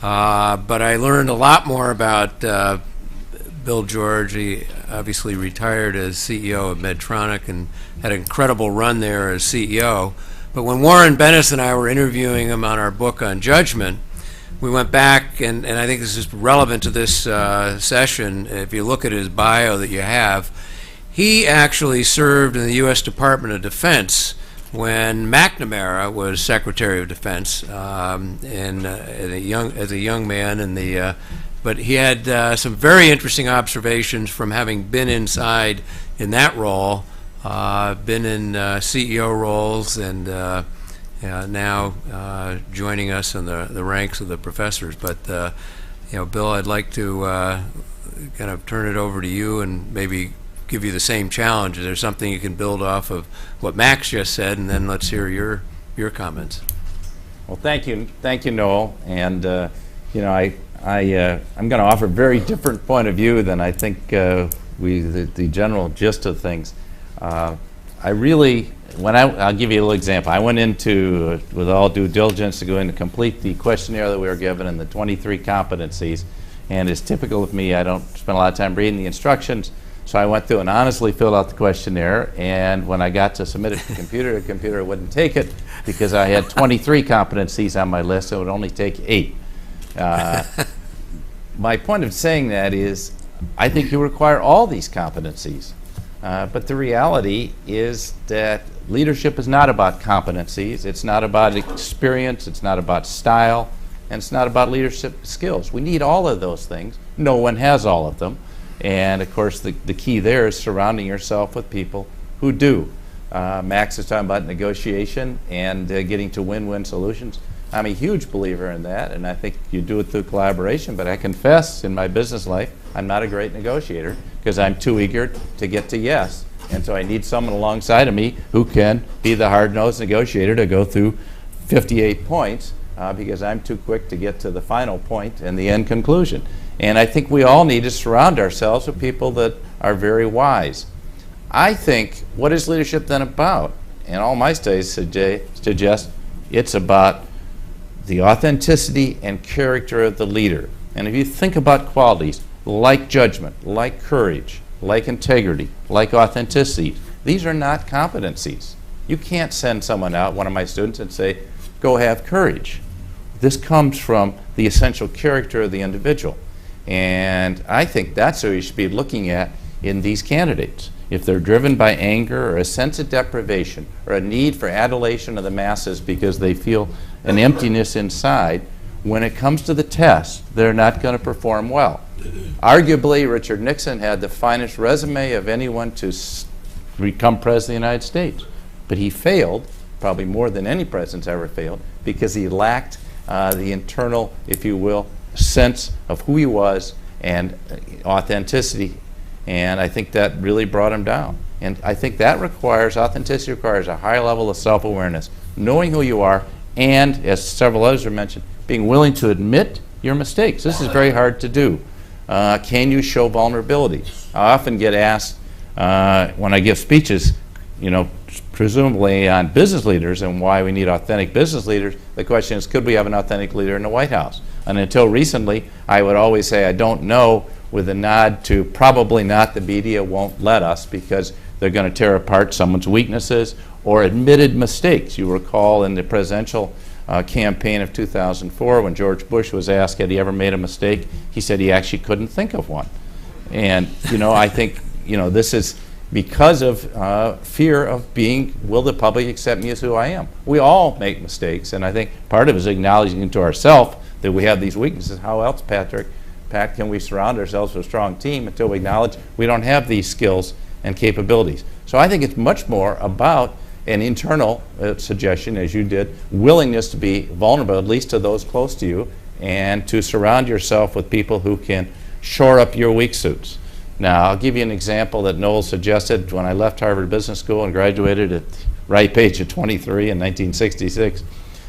but I learned a lot more about Bill George. He obviously retired as CEO of Medtronic and had an incredible run there as CEO. But when Warren Bennis and I were interviewing him on our book on judgment, we went back, and I think this is relevant to this session. If you look at his bio that you have, he actually served in the U.S. Department of Defense when McNamara was Secretary of Defense, and as a young man. But he had some very interesting observations from having been inside in that role, been in CEO roles, and now joining us in the ranks of the professors. But Bill, I'd like to kind of turn it over to you and maybe give you the same challenge. Is there something you can build off of what Max just said, and then let's hear your comments. Well, thank you, Noel. And I'm going to offer a very different point of view than I think the general gist of things. I'll give you a little example. I went into, with all due diligence, to go in to complete the questionnaire that we were given and the 23 competencies. And it's typical of me, I don't spend a lot of time reading the instructions, so I went through and honestly filled out the questionnaire, and when I got to submit it to the computer wouldn't take it because I had 23 competencies on my list, so it would only take 8. My point of saying that is, I think you require all these competencies. But the reality is that leadership is not about competencies. It's not about experience. It's not about style. And it's not about leadership skills. We need all of those things. No one has all of them. And, of course, the key there is surrounding yourself with people who do. Max is talking about negotiation and getting to win-win solutions. I'm a huge believer in that, and I think you do it through collaboration. But I confess, in my business life, I'm not a great negotiator because I'm too eager to get to yes. And so I need someone alongside of me who can be the hard-nosed negotiator to go through 58 points because I'm too quick to get to the final point and the end conclusion. And I think we all need to surround ourselves with people that are very wise. I think, what is leadership then about? And all my studies suggest it's about the authenticity and character of the leader. And if you think about qualities like judgment, like courage, like integrity, like authenticity, these are not competencies. You can't send someone out, one of my students, and say, go have courage. This comes from the essential character of the individual. And I think that's what we should be looking at in these candidates. If they're driven by anger or a sense of deprivation or a need for adulation of the masses because they feel an emptiness inside, when it comes to the test, they're not going to perform well. Arguably, Richard Nixon had the finest resume of anyone to become President of the United States. But he failed, probably more than any president's ever failed, because he lacked the internal, if you will, sense of who he was and authenticity. And I think that really brought him down. And I think that authenticity requires a high level of self-awareness, knowing who you are, and, as several others have mentioned, being willing to admit your mistakes. This is very hard to do. Can you show vulnerability? I often get asked when I give speeches, presumably on business leaders and why we need authentic business leaders, the question is, could we have an authentic leader in the White House? And until recently, I would always say, I don't know, with a nod to probably not, the media won't let us because they're going to tear apart someone's weaknesses or admitted mistakes. You recall in the presidential campaign of 2004 when George Bush was asked, had he ever made a mistake? He said he actually couldn't think of one. And, I think, this is because of fear of being, will the public accept me as who I am? We all make mistakes, and I think part of it is acknowledging to ourselves that we have these weaknesses. How else, Pat, can we surround ourselves with a strong team until we acknowledge we don't have these skills and capabilities? So I think it's much more about an internal suggestion, as you did, willingness to be vulnerable, at least to those close to you, and to surround yourself with people who can shore up your weak suits. Now, I'll give you an example that Noel suggested. When I left Harvard Business School and graduated at the ripe age of 23 in 1966,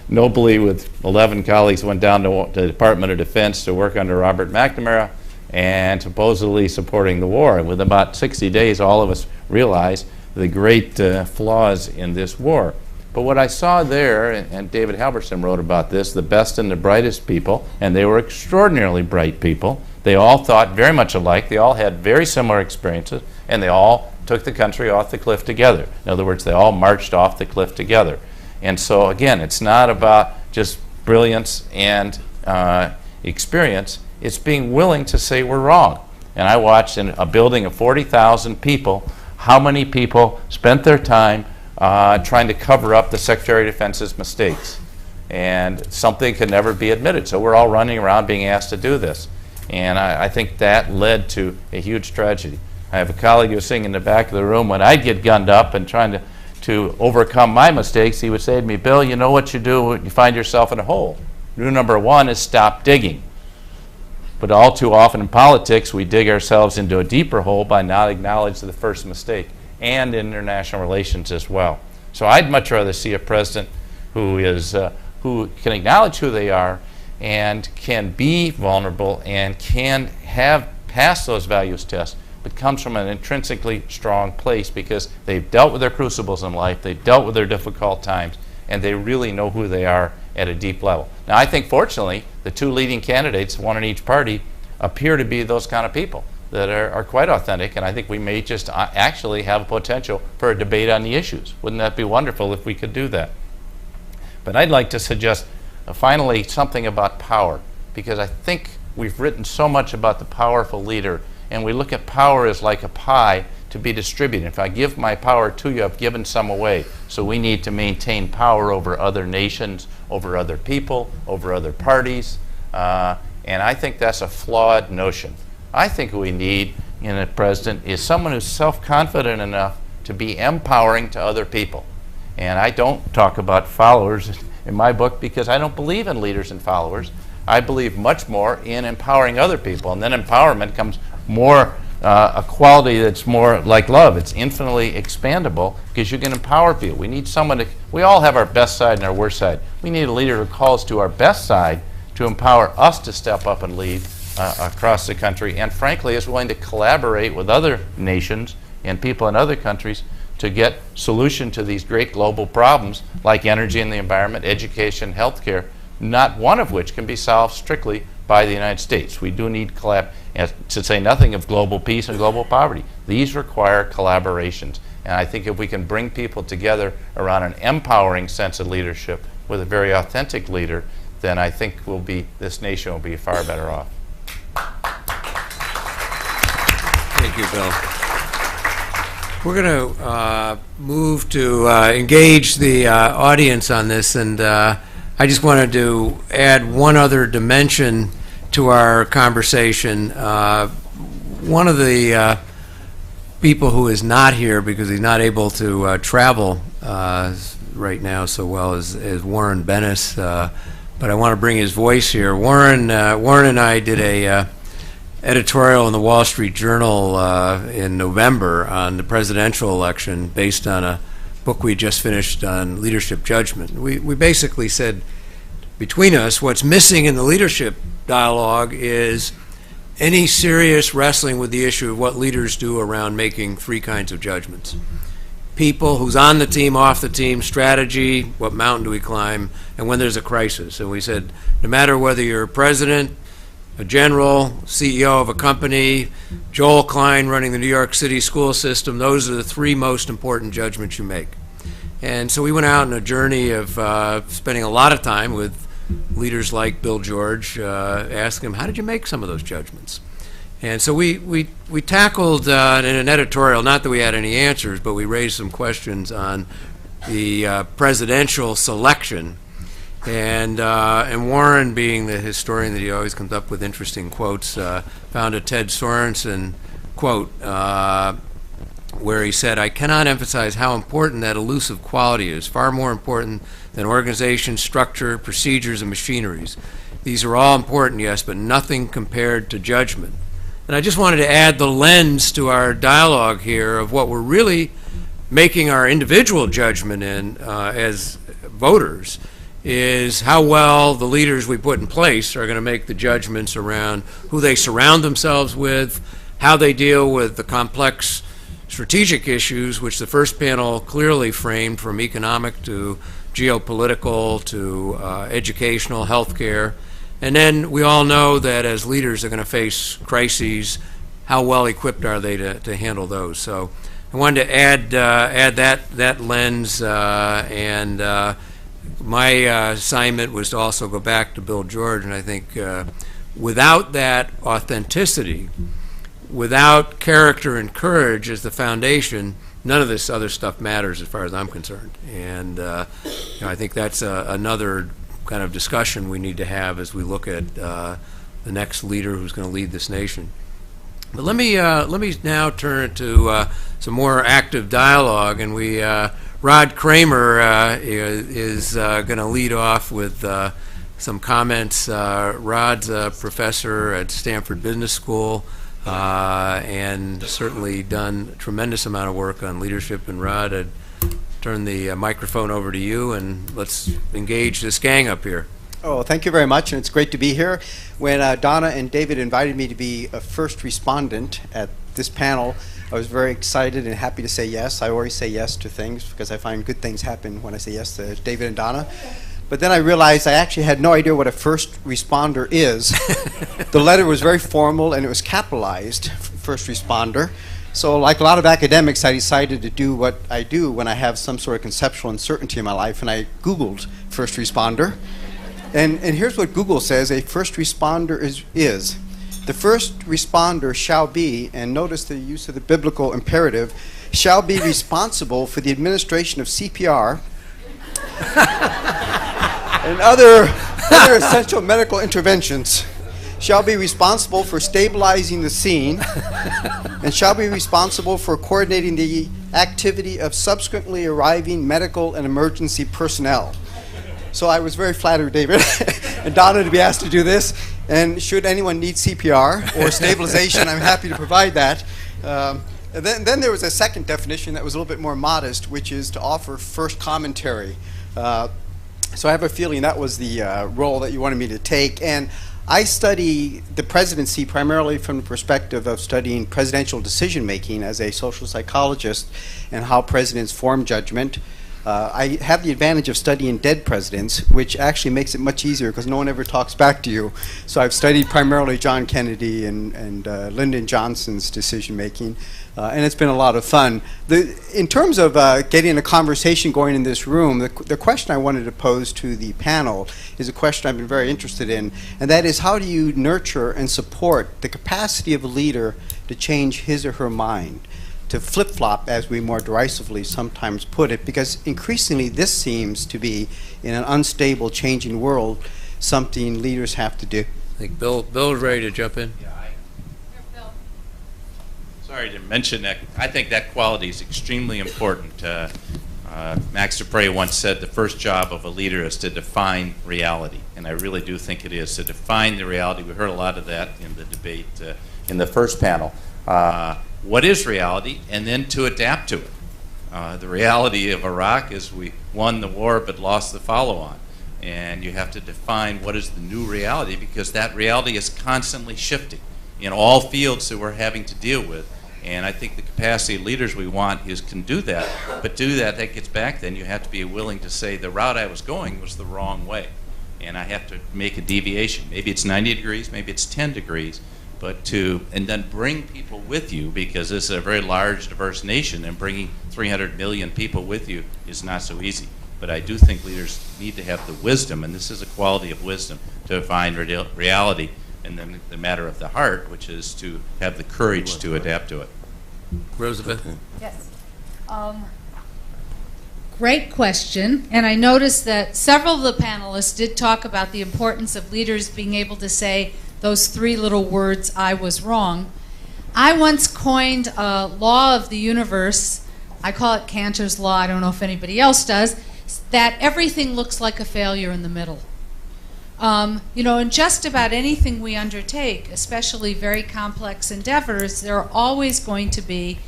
nobly with 11 colleagues went down to the Department of Defense to work under Robert McNamara and supposedly supporting the war. And within about 60 days, all of us realized the great flaws in this war. But what I saw there, and David Halberstam wrote about this, the best and the brightest people, and they were extraordinarily bright people. They all thought very much alike. They all had very similar experiences, and they all took the country off the cliff together. In other words, they all marched off the cliff together. And so, again, it's not about just brilliance and experience. It's being willing to say we're wrong. And I watched in a building of 40,000 people, how many people spent their time trying to cover up the Secretary of Defense's mistakes. And something could never be admitted. So we're all running around being asked to do this. And I think that led to a huge tragedy. I have a colleague who was sitting in the back of the room. When I'd get gunned up and trying to overcome my mistakes, he would say to me, Bill, you know what you do when you find yourself in a hole? Rule number one is stop digging. But all too often in politics, we dig ourselves into a deeper hole by not acknowledging the first mistake, and in international relations as well. So I'd much rather see a president who can acknowledge who they are and can be vulnerable and can have passed those values tests, but comes from an intrinsically strong place because they've dealt with their crucibles in life, they've dealt with their difficult times, and they really know who they are at a deep level. Now, I think, fortunately, the two leading candidates, one in each party, appear to be those kind of people that are quite authentic, and I think we may just actually have a potential for a debate on the issues. Wouldn't that be wonderful if we could do that? But I'd like to suggest, finally, something about power, because I think we've written so much about the powerful leader, and we look at power as like a pie to be distributed. If I give my power to you, I've given some away. So we need to maintain power over other nations, over other people, over other parties, and I think that's a flawed notion. I think what we need in a president is someone who's self-confident enough to be empowering to other people. And I don't talk about followers in my book because I don't believe in leaders and followers. I believe much more in empowering other people. And then empowerment comes more a quality that's more like love. It's infinitely expandable because you can empower people. We need someone to, we all have our best side and our worst side. We need a leader who calls to our best side to empower us to step up and lead across the country, and frankly is willing to collaborate with other nations and people in other countries to get solution to these great global problems like energy and the environment, education, healthcare, not one of which can be solved strictly by the United States. We do need to say nothing of global peace and global poverty. These require collaborations, and I think if we can bring people together around an empowering sense of leadership with a very authentic leader, then I think this nation will be far better off. Thank you, Bill. We're going to move to engage the audience on this, and I just wanted to add one other dimension to our conversation. One of the people who is not here because he's not able to travel right now so well is Warren Bennis, but I want to bring his voice here. Warren and I did a editorial in the Wall Street Journal in November on the presidential election based on a book we just finished on leadership judgment. We basically said, between us, what's missing in the leadership dialogue is any serious wrestling with the issue of what leaders do around making three kinds of judgments. People, who's on the team, off the team, strategy, what mountain do we climb, and when there's a crisis. And we said, no matter whether you're a president, a general, CEO of a company, Joel Klein running the New York City school system, those are the three most important judgments you make. And so we went out on a journey of spending a lot of time with leaders like Bill George, asking him, how did you make some of those judgments? And so we tackled in an editorial, not that we had any answers, but we raised some questions on the presidential selection. And Warren, being the historian that he always comes up with interesting quotes, found a Ted Sorensen quote where he said, "I cannot emphasize how important that elusive quality is, far more important than organization, structure, procedures, and machineries. These are all important, yes, but nothing compared to judgment." And I just wanted to add the lens to our dialogue here of what we're really making our individual judgment in as voters is how well the leaders we put in place are going to make the judgments around who they surround themselves with, how they deal with the complex strategic issues, which the first panel clearly framed, from economic to geopolitical to educational, healthcare. And then we all know that as leaders they're going to face crises. How well equipped are they to handle those? So I wanted to add that lens, and my assignment was to also go back to Bill George, and I think without that authenticity, without character and courage as the foundation, none of this other stuff matters as far as I'm concerned. And I think that's another kind of discussion we need to have as we look at the next leader who's going to lead this nation. But let me now turn it to some more active dialogue, and Rod Kramer is going to lead off with some comments. Rod's a professor at Stanford Business School and certainly done a tremendous amount of work on leadership. And Rod, I'd turn the microphone over to you, and let's engage this gang up here. Oh, thank you very much, and it's great to be here. When Donna and David invited me to be a first respondent at this panel, I was very excited and happy to say yes. I always say yes to things because I find good things happen when I say yes to David and Donna. But then I realized I actually had no idea what a first responder is. The letter was very formal and it was capitalized, first responder. So like a lot of academics, I decided to do what I do when I have some sort of conceptual uncertainty in my life, and I Googled first responder. And here's what Google says a first responder is. The first responder shall be, and notice the use of the biblical imperative, shall be responsible for the administration of CPR and other essential medical interventions, shall be responsible for stabilizing the scene, and shall be responsible for coordinating the activity of subsequently arriving medical and emergency personnel. So I was very flattered, David and Donna, to be asked to do this. And should anyone need CPR or stabilization, I'm happy to provide that. And then there was a second definition that was a little bit more modest, which is to offer first commentary. So I have a feeling that was the role that you wanted me to take. And I study the presidency primarily from the perspective of studying presidential decision making as a social psychologist and how presidents form judgment. I have the advantage of studying dead presidents, which actually makes it much easier because no one ever talks back to you. So I've studied primarily John Kennedy and Lyndon Johnson's decision making, and it's been a lot of fun. In terms of getting a conversation going in this room, the question I wanted to pose to the panel is a question I've been very interested in, and that is, how do you nurture and support the capacity of a leader to change his or her mind, to flip-flop, as we more derisively sometimes put it, because increasingly this seems to be, in an unstable, changing world, something leaders have to do. I think Bill's ready to jump in. Yeah, sorry to mention that. I think that quality is extremely important. Max Dupre once said the first job of a leader is to define reality, and I really do think it is to define the reality. We heard a lot of that in the debate in the first panel. What is reality, and then to adapt to it. The reality of Iraq is we won the war but lost the follow-on. And you have to define what is the new reality, because that reality is constantly shifting in all fields that we're having to deal with. And I think the capacity of leaders we want can do that. But to do that, that gets back then, you have to be willing to say the route I was going was the wrong way. And I have to make a deviation. Maybe it's 90 degrees, maybe it's 10 degrees. And then bring people with you, because this is a very large, diverse nation, and bringing 300 million people with you is not so easy. But I do think leaders need to have the wisdom, and this is a quality of wisdom, to find reality and then the matter of the heart, which is to have the courage to adapt to it. Rosabeth? Yes. Great question. And I noticed that several of the panelists did talk about the importance of leaders being able to say those three little words, I was wrong. I once coined a law of the universe. I call it Kanter's law. I don't know if anybody else does. That everything looks like a failure in the middle. In just about anything we undertake, especially very complex endeavors, there are always going to be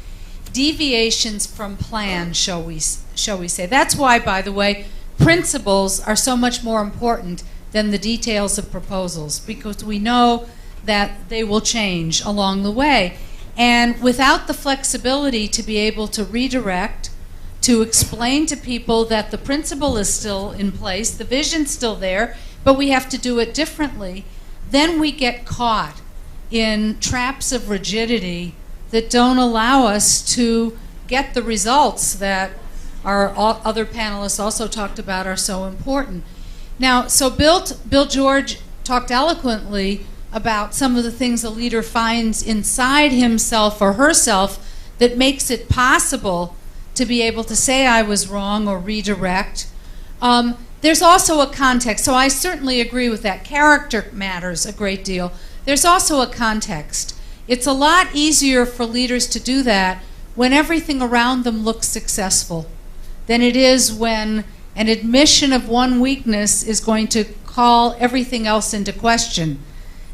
deviations from plan, shall we say. That's why, by the way, principles are so much more important than the details of proposals, because we know that they will change along the way. And without the flexibility to be able to redirect, to explain to people that the principle is still in place, the vision's still there, but we have to do it differently, then we get caught in traps of rigidity that don't allow us to get the results that our other panelists also talked about are so important. Now, so Bill George talked eloquently about some of the things a leader finds inside himself or herself that makes it possible to be able to say I was wrong or redirect. There's also a context, so I certainly agree with that. Character matters a great deal. There's also a context. It's a lot easier for leaders to do that when everything around them looks successful than it is when an admission of one weakness is going to call everything else into question.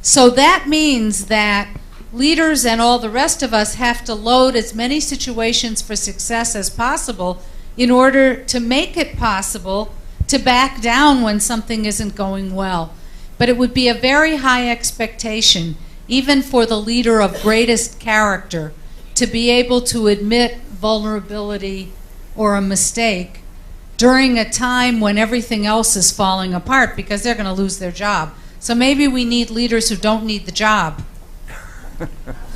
So that means that leaders and all the rest of us have to load as many situations for success as possible in order to make it possible to back down when something isn't going well. But it would be a very high expectation, even for the leader of greatest character, to be able to admit vulnerability or a mistake during a time when everything else is falling apart, because they're going to lose their job. So maybe we need leaders who don't need the job.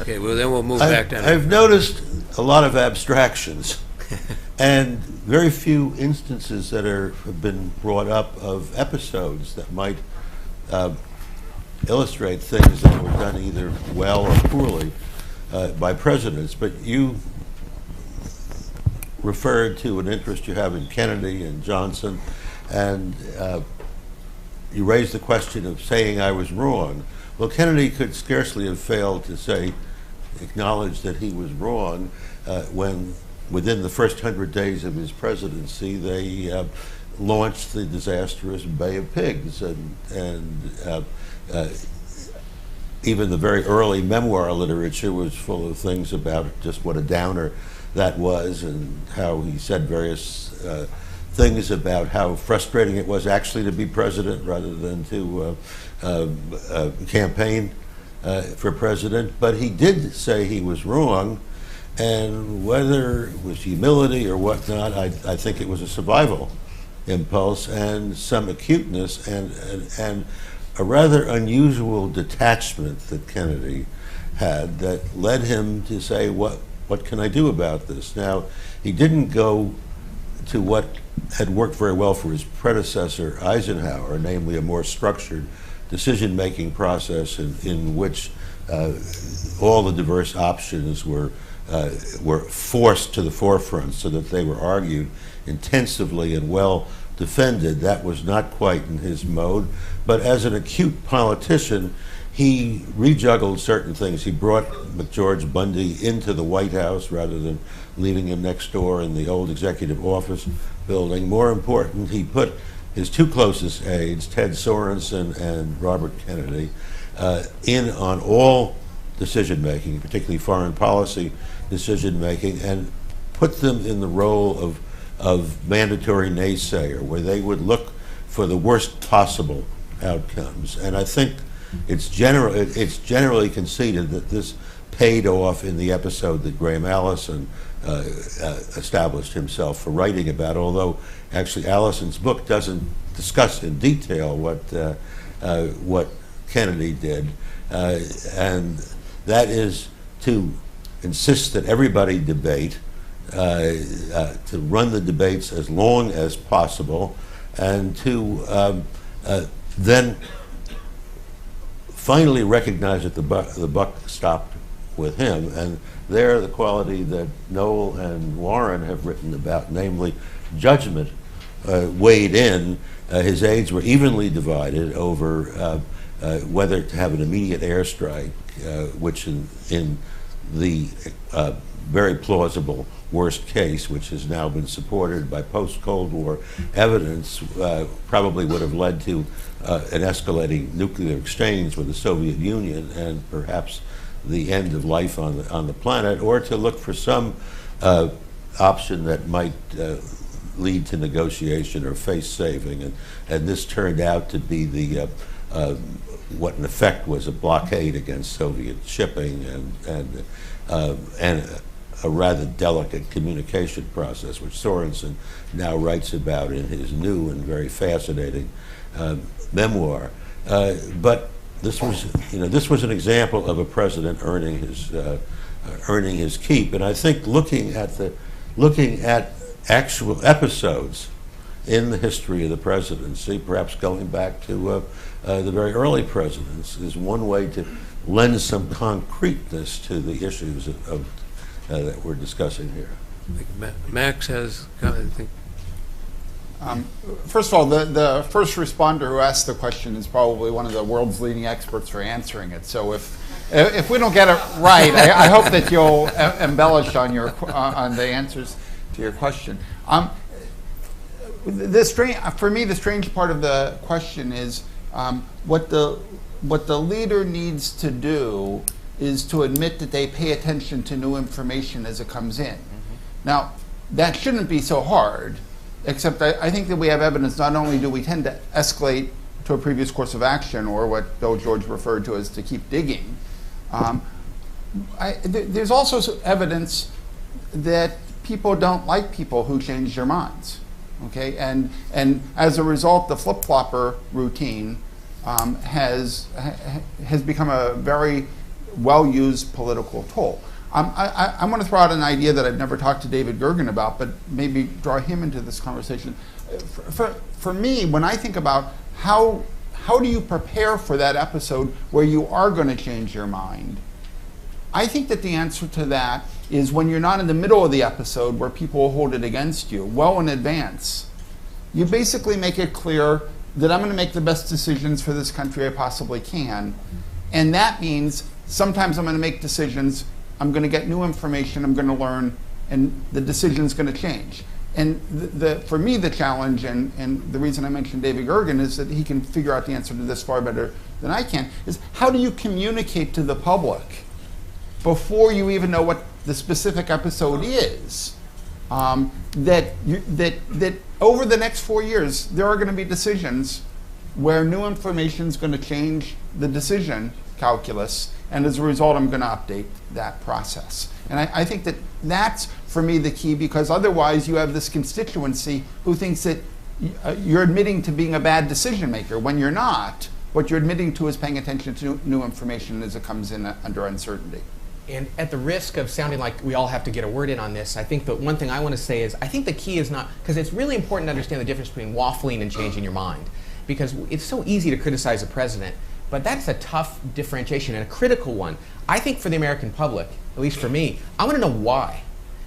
Okay, well then we'll move back down. I've noticed a lot of abstractions and very few instances that have been brought up of episodes that might illustrate things that were done either well or poorly by presidents. But you referred to an interest you have in Kennedy and Johnson, and you raised the question of saying I was wrong. Well, Kennedy could scarcely have failed to acknowledge that he was wrong when, within the first 100 days of his presidency, they launched the disastrous Bay of Pigs, and even the very early memoir literature was full of things about just what a downer that was, and how he said various things about how frustrating it was actually to be president rather than to campaign for president. But he did say he was wrong, and whether it was humility or whatnot, I think it was a survival impulse and some acuteness and a rather unusual detachment that Kennedy had that led him to say, what can I do about this? Now, he didn't go to what had worked very well for his predecessor, Eisenhower, namely a more structured decision-making process in which all the diverse options were forced to the forefront so that they were argued intensively and well defended. That was not quite in his mode. But as an acute politician, he rejuggled certain things. He brought McGeorge Bundy into the White House rather than leaving him next door in the old executive office building. More important, he put his two closest aides, Ted Sorensen and Robert Kennedy, in on all decision-making, particularly foreign policy decision-making, and put them in the role of mandatory naysayer, where they would look for the worst possible outcomes. And I think it's generally conceded that this paid off in the episode that Graham Allison established himself for writing about, although actually Allison's book doesn't discuss in detail what Kennedy did, and that is to insist that everybody debate, to run the debates as long as possible, and to then finally recognized that the buck stopped with him, and there the quality that Noel and Warren have written about, namely judgment, weighed in. His aides were evenly divided over whether to have an immediate airstrike, which in the very plausible worst case, which has now been supported by post-Cold War evidence, probably would have led to an escalating nuclear exchange with the Soviet Union and perhaps the end of life on the planet, or to look for some option that might lead to negotiation or face saving. And this turned out to be the what in effect was a blockade against Soviet shipping and a rather delicate communication process, which Sorensen now writes about in his new and very fascinating memoir. But this was an example of a president earning his keep, and I think looking at actual episodes in the history of the presidency, perhaps going back to the very early presidents, is one way to lend some concreteness to the issues that we're discussing here. Max has, I think. First of all, the first responder who asked the question is probably one of the world's leading experts for answering it. So if we don't get it right, I hope that you'll embellish on the answers to your question. For me, the strange part of the question is what the leader needs to do is to admit that they pay attention to new information as it comes in. Now, that shouldn't be so hard, except I think that we have evidence. Not only do we tend to escalate to a previous course of action, or what Bill George referred to as to keep digging, there's also evidence that people don't like people who change their minds. Okay, and as a result, the flip-flopper routine has become a very well-used political tool. I want to throw out an idea that I've never talked to David Gergen about, but maybe draw him into this conversation. For me, when I think about how do you prepare for that episode where you are going to change your mind, I think that the answer to that is when you're not in the middle of the episode where people will hold it against you well in advance. You basically make it clear that I'm going to make the best decisions for this country I possibly can. And that means sometimes I'm going to make decisions, I'm going to get new information, I'm going to learn, and the decision's going to change. And for me, the challenge, and the reason I mentioned David Gergen is that he can figure out the answer to this far better than I can, is how do you communicate to the public before you even know what the specific episode is, that over the next 4 years, there are going to be decisions where new information is going to change the decision calculus, and as a result, I'm going to update that process. And I think that that's, for me, the key, because otherwise you have this constituency who thinks that you're admitting to being a bad decision maker when you're not. What you're admitting to is paying attention to new information as it comes in under uncertainty. And at the risk of sounding like we all have to get a word in on this, I think the one thing I want to say is I think the key is not, because it's really important to understand the difference between waffling and changing your mind. Because it's so easy to criticize a president, but that's a tough differentiation and a critical one. I think for the American public, at least for me, I want to know why.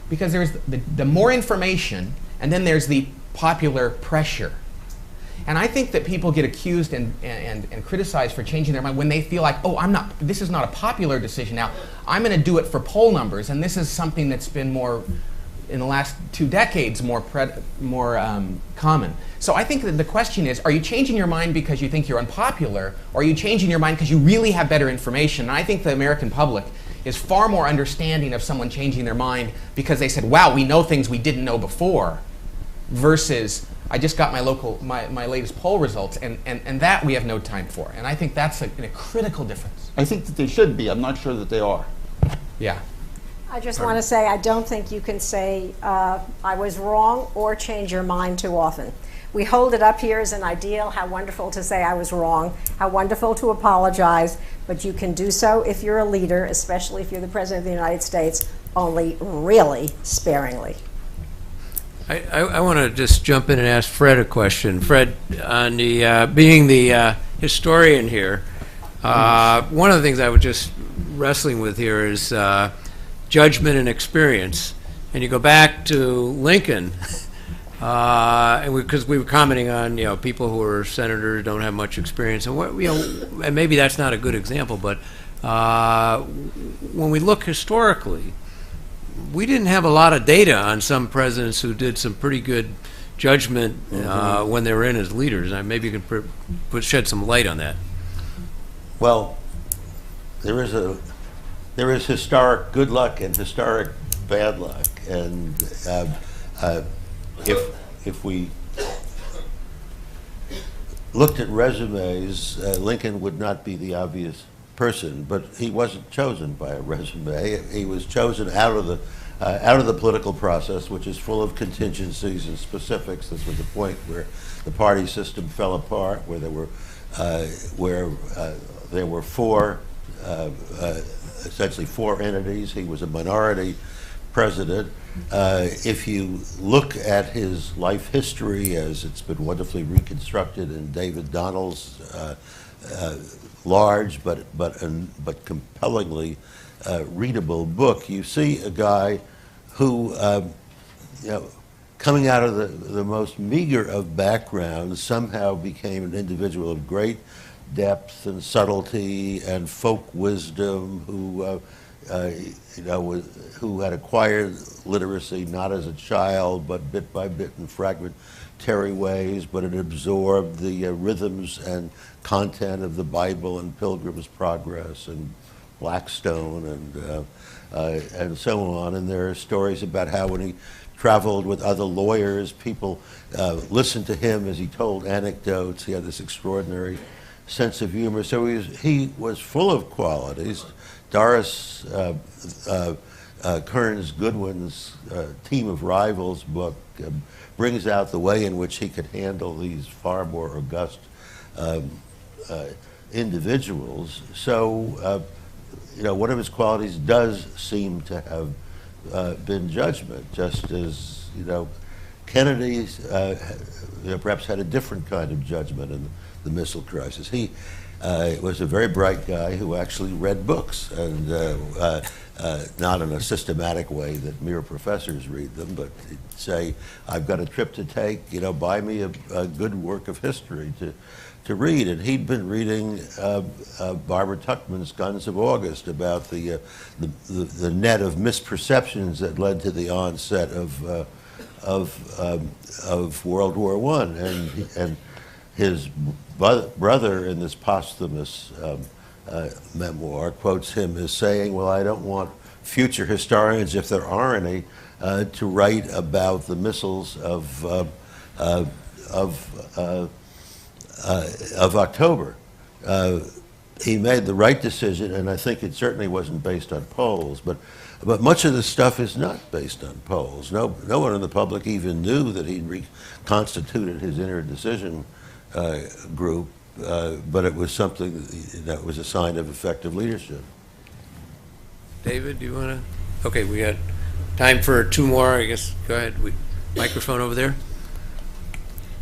Because there's the more information, and then there's the popular pressure. And I think that people get accused and criticized for changing their mind when they feel like, oh, this is not a popular decision now. I'm going to do it for poll numbers, and this is something that's been more, in the last 2 decades, more common. So I think that the question is, are you changing your mind because you think you're unpopular, or are you changing your mind because you really have better information? And I think the American public is far more understanding of someone changing their mind because they said, wow, we know things we didn't know before, versus I just got my latest poll results, and that we have no time for. And I think that's a critical difference. I think that they should be. I'm not sure that they are. Yeah. I just want to say I don't think you can say I was wrong or change your mind too often. We hold it up here as an ideal. How wonderful to say I was wrong. How wonderful to apologize. But you can do so if you're a leader, especially if you're the President of the United States, only really sparingly. I want to just jump in and ask Fred a question. Fred, on the being the historian here, One of the things I was just wrestling with here is judgment and experience. And you go back to Lincoln, and because we were commenting on people who are senators don't have much experience, and and maybe that's not a good example, but when we look historically, we didn't have a lot of data on some presidents who did some pretty good judgment when they were in as leaders. Maybe you can shed some light on that. Well, there is historic good luck and historic bad luck, and if we looked at resumes, Lincoln would not be the obvious person, but he wasn't chosen by a resume. He was chosen out of the political process, which is full of contingencies and specifics. This was the point where the party system fell apart, where there were essentially four entities. He was a minority president. If you look at his life history, as it's been wonderfully reconstructed in David Donnell's large but compellingly readable book, you see a guy who, coming out of the most meager of backgrounds, somehow became an individual of great depth and subtlety and folk wisdom, who who had acquired literacy not as a child, but bit by bit in fragmentary ways, but had absorbed the rhythms and content of the Bible and Pilgrim's Progress and Blackstone and so on. And there are stories about how when he traveled with other lawyers, people listened to him as he told anecdotes. He had this extraordinary sense of humor. So he was full of qualities. Doris Kearns Goodwin's Team of Rivals book brings out the way in which he could handle these far more august individuals. So, one of his qualities does seem to have been judgment, just as, Kennedy perhaps had a different kind of judgment in the missile crisis. He was a very bright guy who actually read books, and not in a systematic way that mere professors read them, but he'd say, I've got a trip to take, buy me a good work of history to read. And he'd been reading Barbara Tuchman's Guns of August about the net of misperceptions that led to the onset of World War I. And his brother in this posthumous memoir quotes him as saying, well, I don't want future historians, if there are any, to write about the missiles of October. He made the right decision, and I think it certainly wasn't based on polls, but much of the stuff is not based on polls. No one in the public even knew that he'd reconstituted his inner decision group, but it was something that was a sign of effective leadership. David, do you want to? Okay, we got time for two more, I guess. Go ahead. Microphone over there.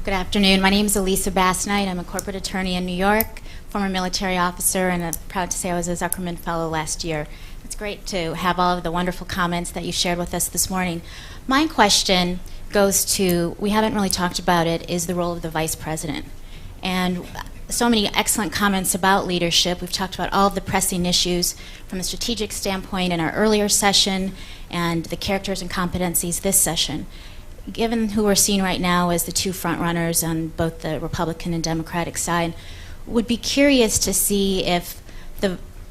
Good afternoon. My name is Elisa Bassnight. I'm a corporate attorney in New York, former military officer, and I'm proud to say I was a Zuckerman Fellow last year. It's great to have all of the wonderful comments that you shared with us this morning. My question goes to, we haven't really talked about it, is the role of the Vice President. And so many excellent comments about leadership. We've talked about all of the pressing issues from a strategic standpoint in our earlier session and the characters and competencies this session. Given who we're seeing right now as the two front runners on both the Republican and Democratic side, would be curious to see if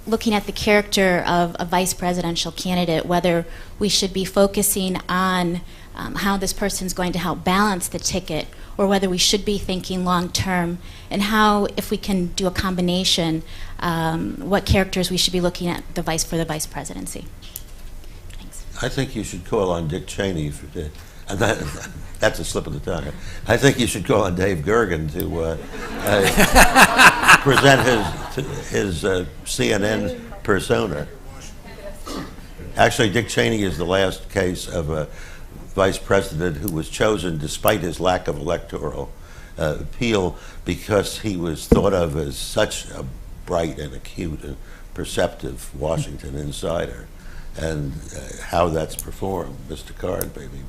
looking at the character of a vice presidential candidate, whether we should be focusing on how this person's going to help balance the ticket, or whether we should be thinking long term, and how, if we can do a combination, what characters we should be looking at for the vice presidency. Thanks. I think you should call on Dick Cheney. And that's a slip of the tongue. I think you should call on Dave Gergen to present his CNN persona. Actually, Dick Cheney is the last case of a vice president who was chosen despite his lack of electoral appeal, because he was thought of as such a bright and acute and perceptive Washington insider. And how that's performed, Mr. Card maybe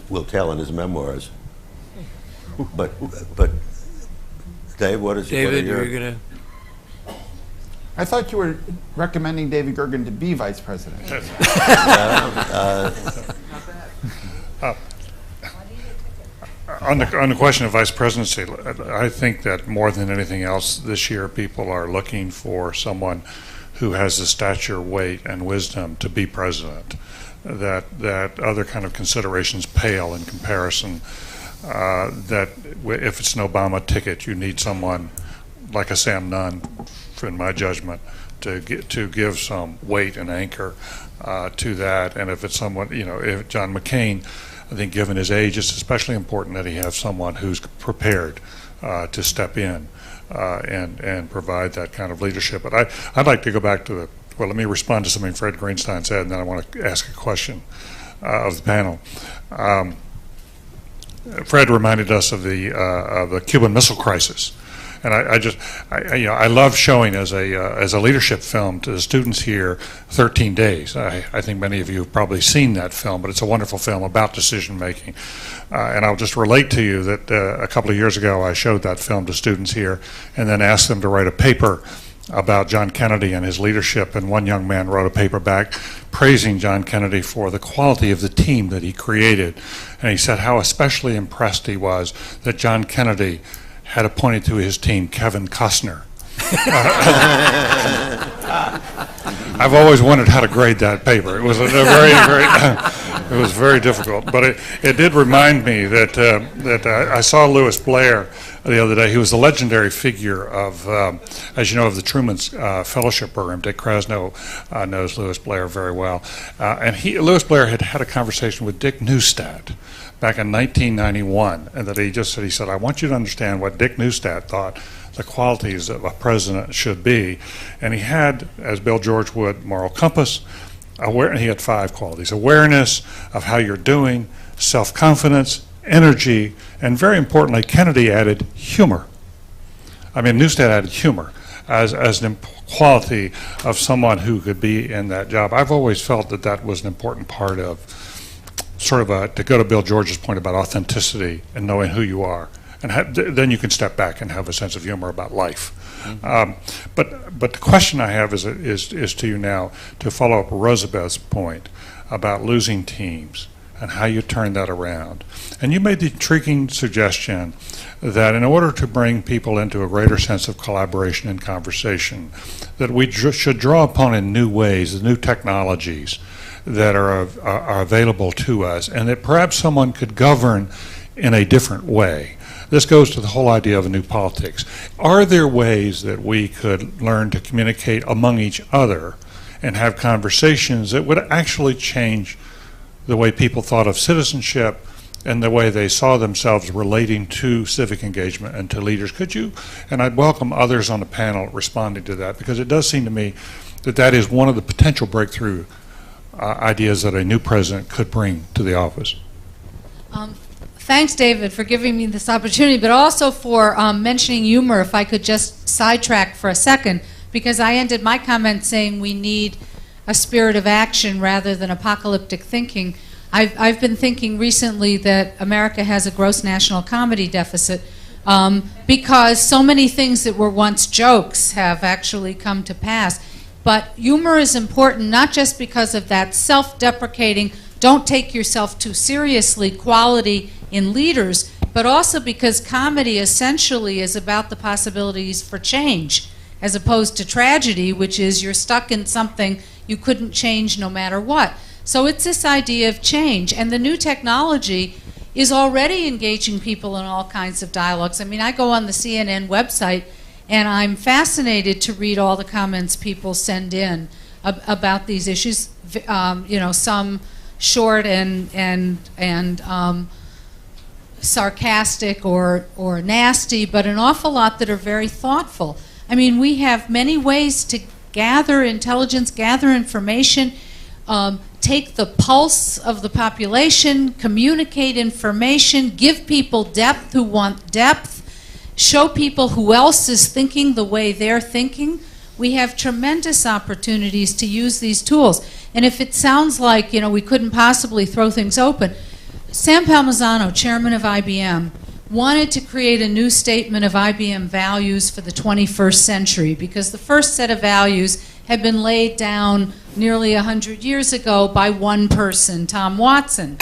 will tell in his memoirs. But Dave, what is David, what are you're going to... I thought you were recommending David Gergen to be vice president. On the question of vice presidency, I think that more than anything else this year, people are looking for someone who has the stature, weight, and wisdom to be president. That other kind of considerations pale in comparison. That if it's an Obama ticket, you need someone like a Sam Nunn, in my judgment, to give some weight and anchor to that. And if it's someone, if John McCain, I think given his age, it's especially important that he have someone who's prepared to step in and provide that kind of leadership. But I'd like to go back to let me respond to something Fred Greenstein said, and then I want to ask a question of the panel. Fred reminded us of the Cuban Missile Crisis. And I love showing as a leadership film to the students here 13 Days. I think many of you have probably seen that film, but it's a wonderful film about decision making. And I'll just relate to you that a couple of years ago I showed that film to students here and then asked them to write a paper about John Kennedy and his leadership. And one young man wrote a paper back praising John Kennedy for the quality of the team that he created. And he said how especially impressed he was that John Kennedy had appointed to his team Kevin Costner. I've always wondered how to grade that paper. It was it was very difficult. But it did remind me that I saw Lewis Blair the other day. He was the legendary figure of, as you know, of the Truman's Fellowship Program. Dick Krasno knows Lewis Blair very well. And Lewis Blair had a conversation with Dick Neustadt back in 1991, and that he said, I want you to understand what Dick Neustadt thought the qualities of a president should be. And he had, as Bill George would, moral compass. He had 5 qualities: awareness of how you're doing, self-confidence, energy, and very importantly, Kennedy added humor. Neustadt added humor as an quality of someone who could be in that job. I've always felt that was an important part of to go to Bill George's point about authenticity and knowing who you are. And then you can step back and have a sense of humor about life. Mm-hmm. But the question I have is to you now, to follow up Rosabeth's point about losing teams and how you turn that around. And you made the intriguing suggestion that in order to bring people into a greater sense of collaboration and conversation, that we should draw upon in new ways, the new technologies that are available to us, and that perhaps someone could govern in a different way. This goes to the whole idea of a new politics. Are there ways that we could learn to communicate among each other and have conversations that would actually change the way people thought of citizenship and the way they saw themselves relating to civic engagement and to leaders? Could you, and I'd welcome others on the panel responding to that, because it does seem to me that is one of the potential breakthrough ideas that a new president could bring to the office. Thanks, David, for giving me this opportunity, but also for mentioning humor, if I could just sidetrack for a second, because I ended my comment saying we need a spirit of action rather than apocalyptic thinking. I've been thinking recently that America has a gross national comedy deficit because so many things that were once jokes have actually come to pass. But humor is important not just because of that self-deprecating, don't take yourself too seriously quality in leaders, but also because comedy essentially is about the possibilities for change, as opposed to tragedy, which is you're stuck in something you couldn't change no matter what. So it's this idea of change, and the new technology is already engaging people in all kinds of dialogues. I go on the CNN website, and I'm fascinated to read all the comments people send in about these issues. Some short and sarcastic or nasty, but an awful lot that are very thoughtful. We have many ways to gather intelligence, gather information, take the pulse of the population, communicate information, give people depth who want depth, show people who else is thinking the way they're thinking, we have tremendous opportunities to use these tools. And if it sounds like, we couldn't possibly throw things open, Sam Palmisano, chairman of IBM, wanted to create a new statement of IBM values for the 21st century, because the first set of values had been laid down nearly 100 years ago by one person, Tom Watson.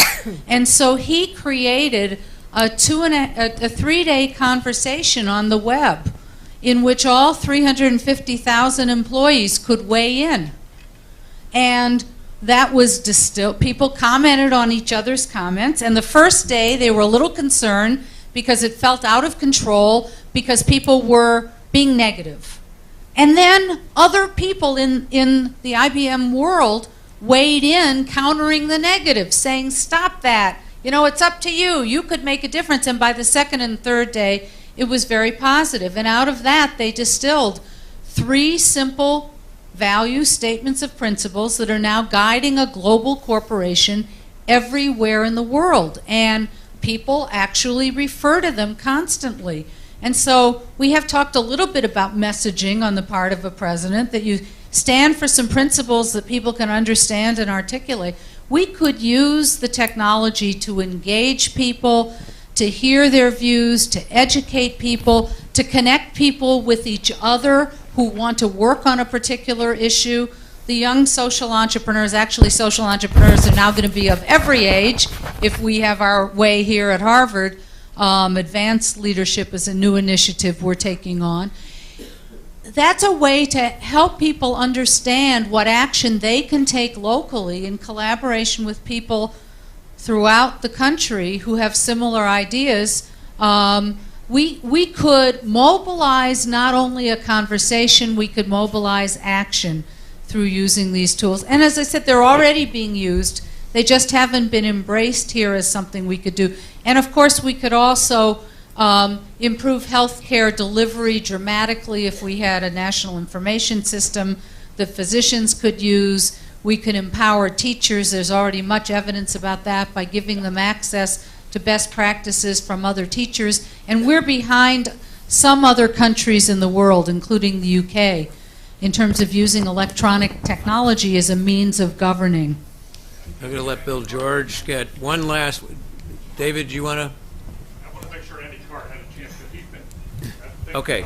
And so he created a 3-day conversation on the web in which all 350,000 employees could weigh in. And that was distilled. People commented on each other's comments, and the first day they were a little concerned because it felt out of control, because people were being negative. And then other people in the IBM world weighed in, countering the negative, saying, stop that. It's up to you. You could make a difference. And by the second and third day, it was very positive. And out of that, they distilled 3 simple value statements of principles that are now guiding a global corporation everywhere in the world. And people actually refer to them constantly. And so we have talked a little bit about messaging on the part of a president, that you stand for some principles that people can understand and articulate. We could use the technology to engage people, to hear their views, to educate people, to connect people with each other who want to work on a particular issue. The young social entrepreneurs, actually social entrepreneurs are now going to be of every age if we have our way here at Harvard. Advanced Leadership is a new initiative we're taking on. That's a way to help people understand what action they can take locally in collaboration with people throughout the country who have similar ideas. We could mobilize not only a conversation, we could mobilize action through using these tools. And as I said, they're already being used. They just haven't been embraced here as something we could do. And of course, we could also improve healthcare delivery dramatically if we had a national information system that physicians could use. We could empower teachers. There's already much evidence about that, by giving them access to best practices from other teachers. And we're behind some other countries in the world, including the UK, in terms of using electronic technology as a means of governing. I'm going to let Bill George get one last. David, do you want to? I want to make sure Andy Carr had a chance, because he's been. Okay.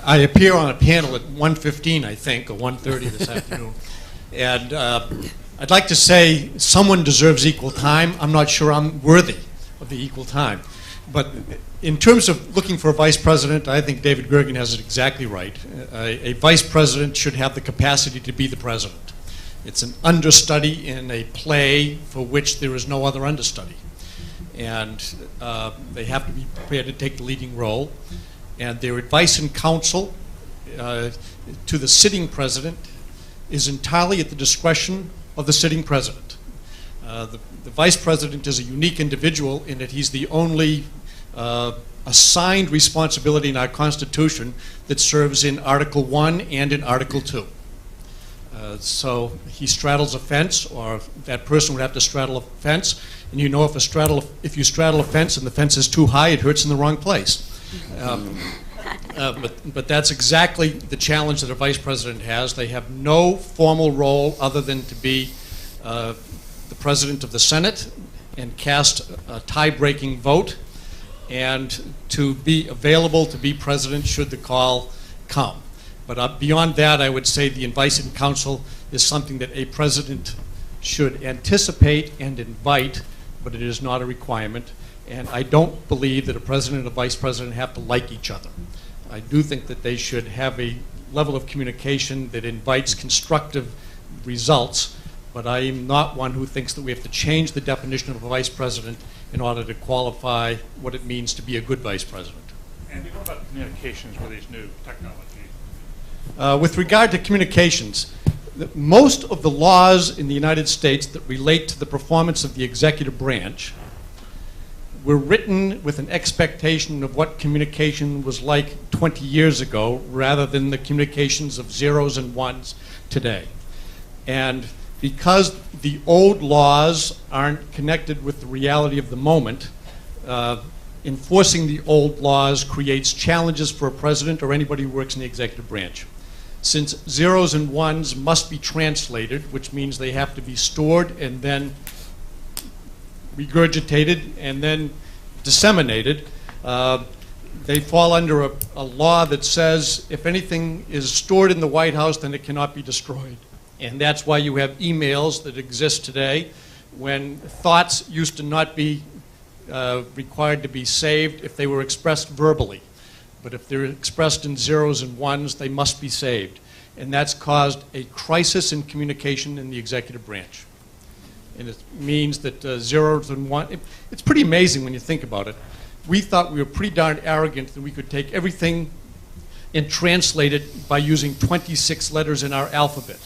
I appear on a panel at 1:15, I think, or 1:30 this afternoon. And I'd like to say someone deserves equal time. I'm not sure I'm worthy of the equal time. But in terms of looking for a vice president, I think David Gergen has it exactly right. A vice president should have the capacity to be the president. It's an understudy in a play for which there is no other understudy. And they have to be prepared to take the leading role. And their advice and counsel to the sitting president is entirely at the discretion of the sitting president. The vice president is a unique individual in that he's the only assigned responsibility in our Constitution that serves in Article 1 and in Article 2. So he straddles a fence, or that person would have to straddle a fence, and you know if you straddle a fence and the fence is too high, it hurts in the wrong place. But that's exactly the challenge that a vice president has. They have no formal role other than to be the president of the Senate and cast a tie-breaking vote, and to be available to be president should the call come. But beyond that, I would say the advice and counsel is something that a president should anticipate and invite, but it is not a requirement. And I don't believe that a president and a vice president have to like each other. I do think that they should have a level of communication that invites constructive results, but I am not one who thinks that we have to change the definition of a vice president in order to qualify what it means to be a good vice president. Andy, what about communications with these new technologies? With regard to communications, most of the laws in the United States that relate to the performance of the executive branch were written with an expectation of what communication was like 20 years ago, rather than the communications of zeros and ones today. And because the old laws aren't connected with the reality of the moment, enforcing the old laws creates challenges for a president or anybody who works in the executive branch. Since zeros and ones must be translated, which means they have to be stored and then regurgitated and then disseminated, they fall under a law that says if anything is stored in the White House, then it cannot be destroyed. And that's why you have emails that exist today when thoughts used to not be required to be saved if they were expressed verbally. But if they're expressed in zeros and ones, they must be saved. And that's caused a crisis in communication in the executive branch. And it means that zeros and ones, it's pretty amazing when you think about it. We thought we were pretty darn arrogant that we could take everything and translate it by using 26 letters in our alphabet.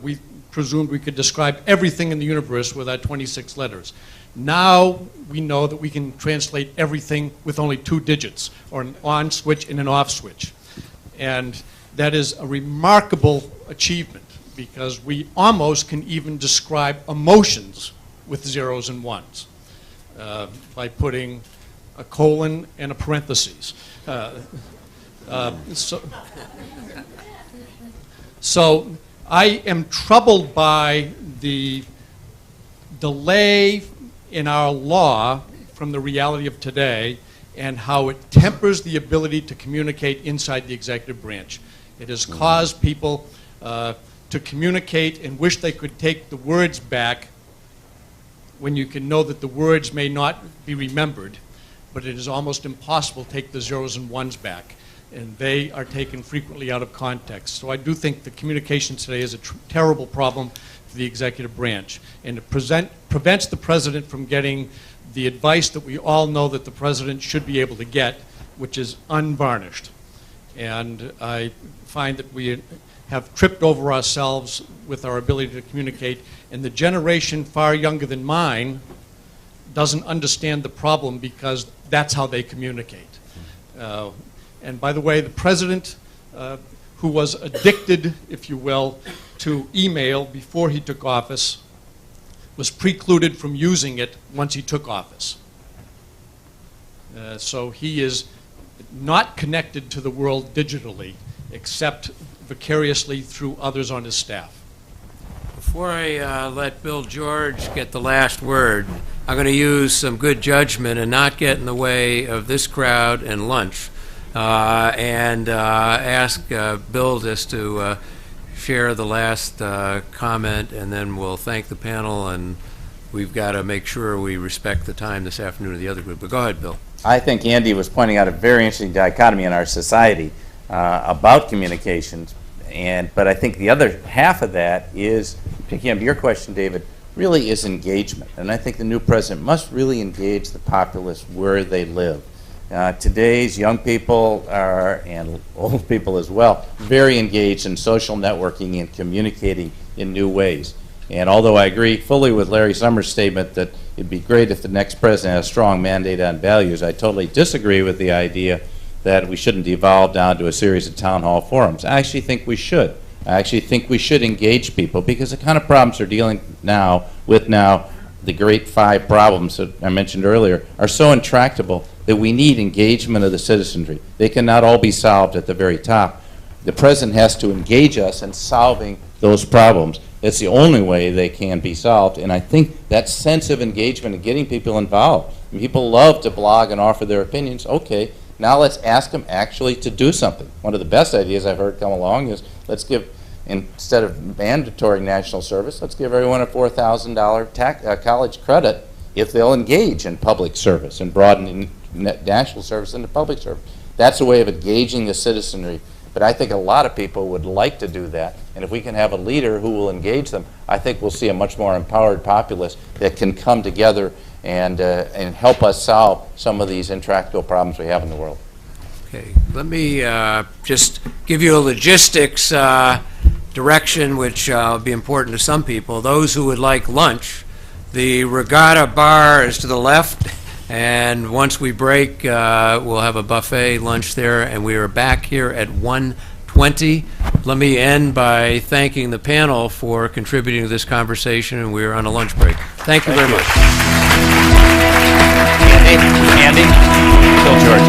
We presumed we could describe everything in the universe with our 26 letters. Now we know that we can translate everything with only 2 digits, or an on switch and an off switch. And that is a remarkable achievement because we almost can even describe emotions with zeros and ones by putting a colon and a parentheses. So I am troubled by the delay in our law from the reality of today and how it tempers the ability to communicate inside the executive branch. It has caused people to communicate and wish they could take the words back when you can know that the words may not be remembered, but it is almost impossible to take the zeros and ones back. And they are taken frequently out of context. So I do think the communication today is a terrible problem for the executive branch. And it prevents the president from getting the advice that we all know that the president should be able to get, which is unvarnished. And I find that we have tripped over ourselves with our ability to communicate. And the generation far younger than mine doesn't understand the problem because that's how they communicate. And by the way, the president, who was addicted, if you will, to email before he took office, was precluded from using it once he took office. So he is not connected to the world digitally, except vicariously through others on his staff. Before I let Bill George get the last word, I'm going to use some good judgment and not get in the way of this crowd and lunch. And ask Bill just to share the last comment, and then we'll thank the panel, and we've got to make sure we respect the time this afternoon of the other group. But go ahead, Bill. I think Andy was pointing out a very interesting dichotomy in our society about communications, but I think the other half of that is, picking up your question, David, really is engagement. And I think the new president must really engage the populace where they live. Today's young people are, and old people as well, very engaged in social networking and communicating in new ways. And although I agree fully with Larry Summers' statement that it'd be great if the next president had a strong mandate on values, I totally disagree with the idea that we shouldn't devolve down to a series of town hall forums. I actually think we should. I actually think we should engage people because the kind of problems they're dealing with now, the great 5 problems that I mentioned earlier, are so intractable that we need engagement of the citizenry. They cannot all be solved at the very top. The president has to engage us in solving those problems. It's the only way they can be solved, and I think that sense of engagement and getting people involved. And people love to blog and offer their opinions. Okay, now let's ask them actually to do something. One of the best ideas I've heard come along is let's give, instead of mandatory national service, let's give everyone a $4,000 college credit if they'll engage in public service and broaden national service into public service. That's a way of engaging the citizenry. But I think a lot of people would like to do that. And if we can have a leader who will engage them, I think we'll see a much more empowered populace that can come together and help us solve some of these intractable problems we have in the world. Okay, let me just give you a logistics direction, which will be important to some people. Those who would like lunch, the Regatta bar is to the left, and once we break, we'll have a buffet lunch there, and we are back here at 1:20 let me end by thanking the panel for contributing to this conversation, and we're on a lunch break. Thank you very much. Andy, Bill George.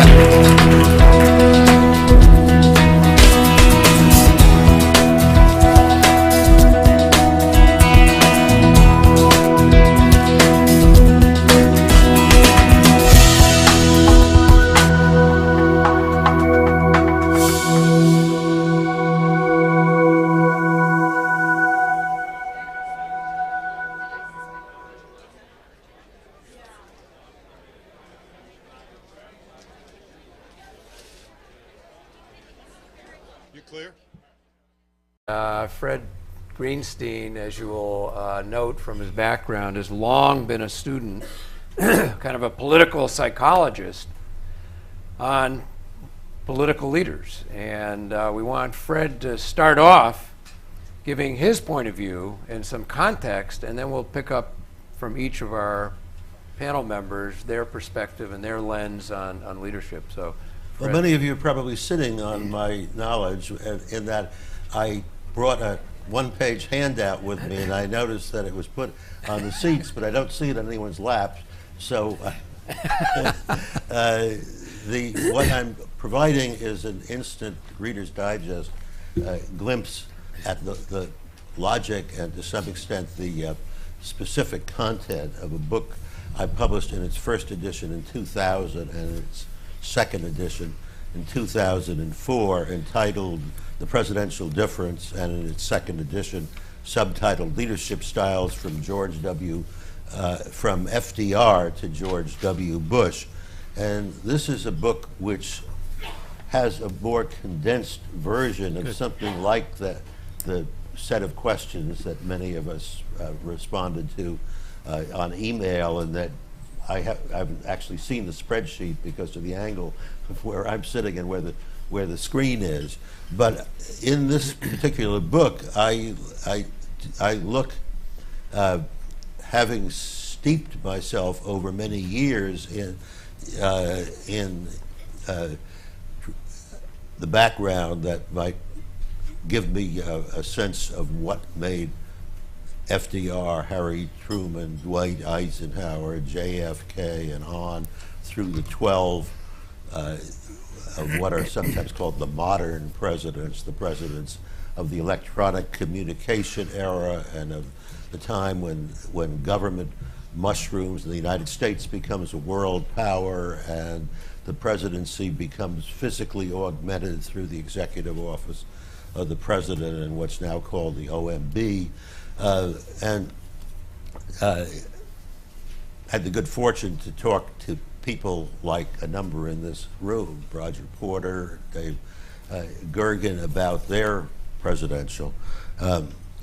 Fred Greenstein, as you will note from his background, has long been a student, kind of a political psychologist on political leaders. And we want Fred to start off giving his point of view and some context, and then we'll pick up from each of our panel members their perspective and their lens on leadership. So, well, many of you are probably sitting on my knowledge in that I brought a one-page handout with me, and I noticed that it was put on the seats, but I don't see it on anyone's laps. So what I'm providing is an instant Reader's Digest glimpse at the logic and, to some extent, the specific content of a book I published in its first edition in 2000 and its second edition in 2004, entitled The Presidential Difference, and in its second edition subtitled Leadership Styles from from FDR to George W. Bush. And this is a book which has a more condensed version of something like the set of questions that many of us responded to on email, and that I haven't actually seen the spreadsheet because of the angle of where I'm sitting and where the screen is. But in this particular book, I look, having steeped myself over many years in the background that might give me a sense of what made FDR, Harry Truman, Dwight Eisenhower, JFK, and on through the 12 of what are sometimes called the modern presidents, the presidents of the electronic communication era and of the time when government mushrooms and the United States becomes a world power and the presidency becomes physically augmented through the executive office of the president and what's now called the OMB. And had the good fortune to talk to people like a number in this room, Roger Porter, Dave Gergen, about their presidential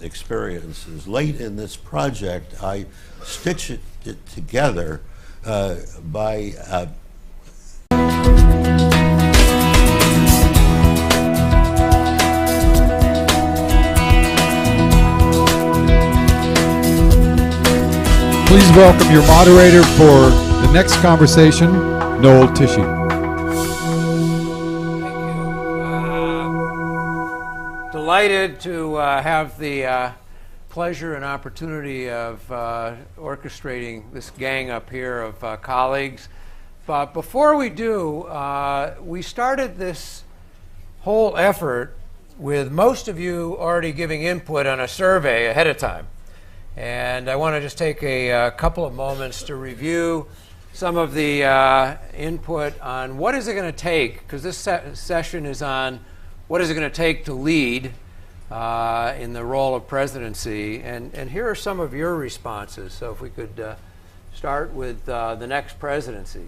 experiences. Late in this project, I stitched it together by Please welcome your moderator for the next conversation, Noel Tichy. Thank you. Delighted to have the pleasure and opportunity of orchestrating this gang up here of colleagues. But before we do, we started this whole effort with most of you already giving input on a survey ahead of time. And I want to just take a couple of moments to review some of the input on what is it going to take, because this session is on what is it going to take to lead in the role of presidency. And here are some of your responses. So if we could start with the next presidency.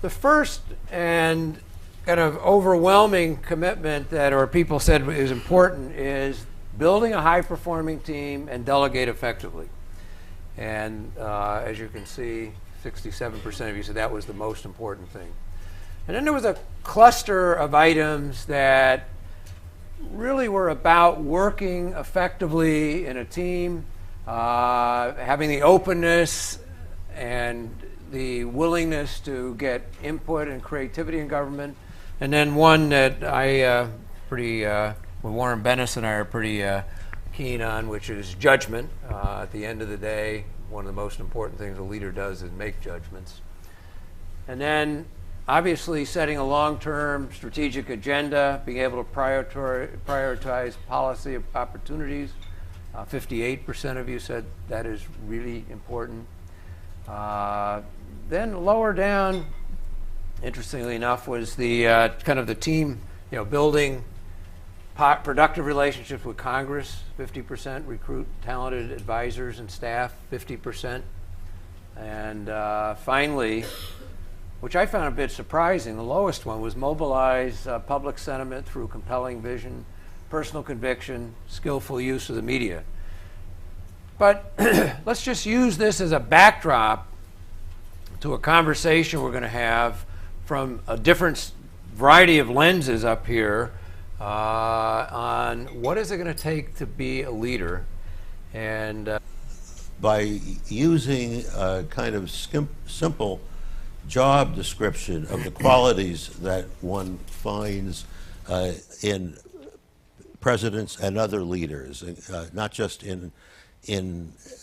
The first and kind of overwhelming commitment that, or people said is important, is building a high-performing team and delegate effectively. And as you can see, 67% of you said that was the most important thing. And then there was a cluster of items that really were about working effectively in a team, having the openness and the willingness to get input and creativity in government. And then one that I pretty Warren Bennis and I are pretty keen on, which is judgment. At the end of the day, one of the most important things a leader does is make judgments. And then, obviously, setting a long-term strategic agenda, being able to prioritize policy opportunities. 58% of you said that is really important. Then lower down, interestingly enough, was the kind of the team, building productive relationships with Congress, 50%, recruit talented advisors and staff, 50%. And finally, which I found a bit surprising, the lowest one was mobilize public sentiment through compelling vision, personal conviction, skillful use of the media. But let's just use this as a backdrop to a conversation we're going to have from a different variety of lenses up here on what is it going to take to be a leader. And by using a kind of simple job description of the qualities that one finds in presidents and other leaders, not just in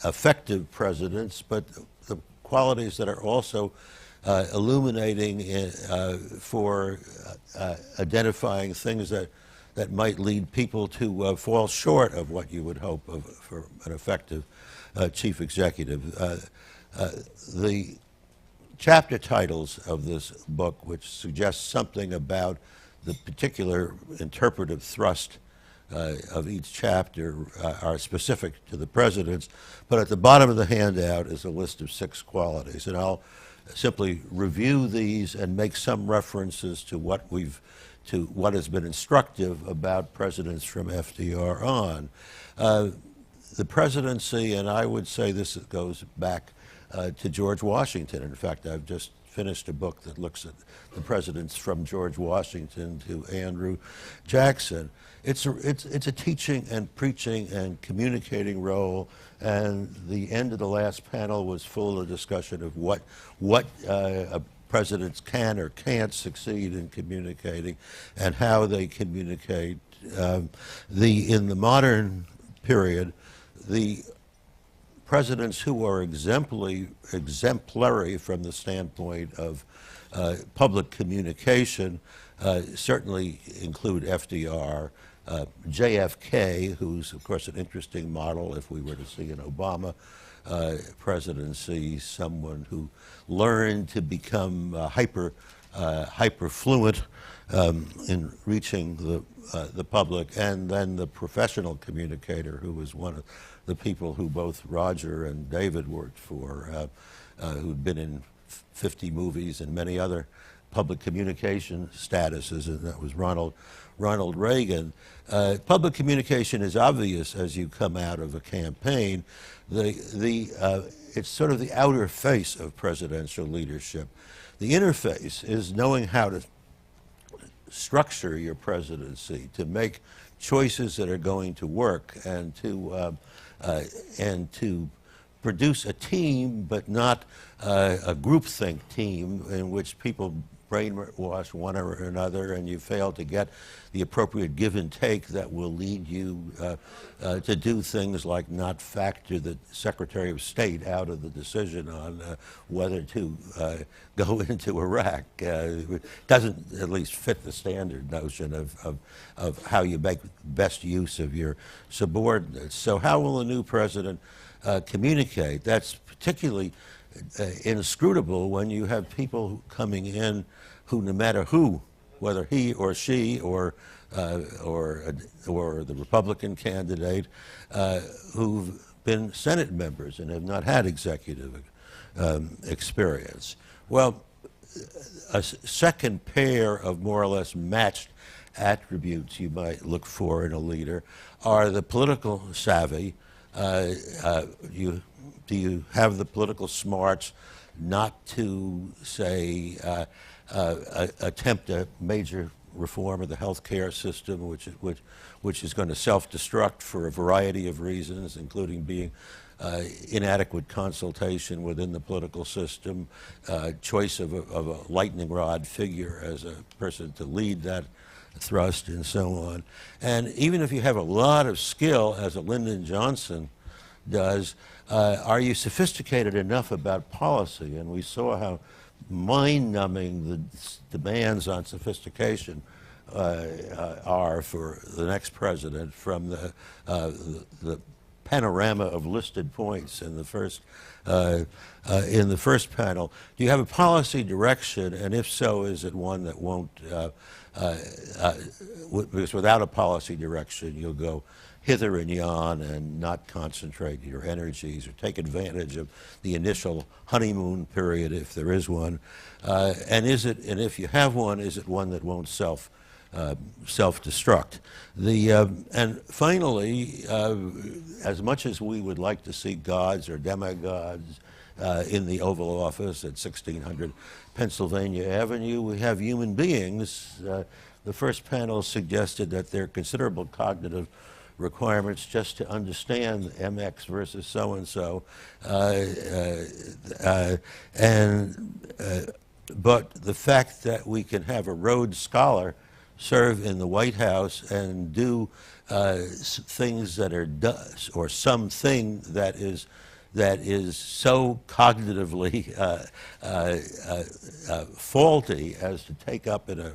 effective presidents, but the qualities that are also illuminating for identifying things that might lead people to fall short of what you would hope of for an effective chief executive. The chapter titles of this book, which suggests something about the particular interpretive thrust of each chapter, are specific to the presidents, but at the bottom of the handout is a list of 6 qualities, and I'll simply review these and make some references to what has been instructive about presidents from FDR on. The presidency, and I would say this goes back to George Washington. In fact, I've just finished a book that looks at the presidents from George Washington to Andrew Jackson. It's a teaching and preaching and communicating role, and the end of the last panel was full of discussion of what presidents can or can't succeed in communicating and how they communicate. In the modern period, the presidents who are exemplary from the standpoint of public communication certainly include FDR, JFK, who's of course an interesting model if we were to see an Obama presidency, someone who learned to become hyper fluent in reaching the public, and then the professional communicator, who was one of the people who both Roger and David worked for, who'd been in 50 movies and many other public communication statuses, and that was Ronald Reagan. Public communication is obvious as you come out of a campaign. It's sort of the outer face of presidential leadership. The interface is knowing how to structure your presidency, to make choices that are going to work, and to produce a team, but not a groupthink team in which people brainwash one or another, and you fail to get the appropriate give and take that will lead you to do things like not factor the Secretary of State out of the decision on whether to go into Iraq. It doesn't at least fit the standard notion of how you make best use of your subordinates. So how will a new president communicate? That's particularly inscrutable when you have people coming in who, no matter who, whether he or she or the Republican candidate, who've been Senate members and have not had executive experience. Well, a second pair of more or less matched attributes you might look for in a leader are the political savvy. Do you have the political smarts not to, say, attempt a major reform of the health care system, which is going to self-destruct for a variety of reasons, including being inadequate consultation within the political system, choice of a lightning rod figure as a person to lead that thrust and so on. And even if you have a lot of skill, as a Lyndon Johnson does, are you sophisticated enough about policy? And we saw how mind-numbing the demands on sophistication are for the next president, from the panorama of listed points in the first panel. Do you have a policy direction, and if so, is it one that won't? Because without a policy direction, you'll go hither and yon and not concentrate your energies or take advantage of the initial honeymoon period, if there is one. And if you have one, is it one that won't self-destruct? And finally, as much as we would like to see gods or demigods in the Oval Office at 1600 Pennsylvania Avenue, we have human beings. The first panel suggested that there are considerable cognitive requirements just to understand MX versus so-and-so. But the fact that we can have a Rhodes Scholar serve in the White House and do things that are or something that is so cognitively faulty as to take up in a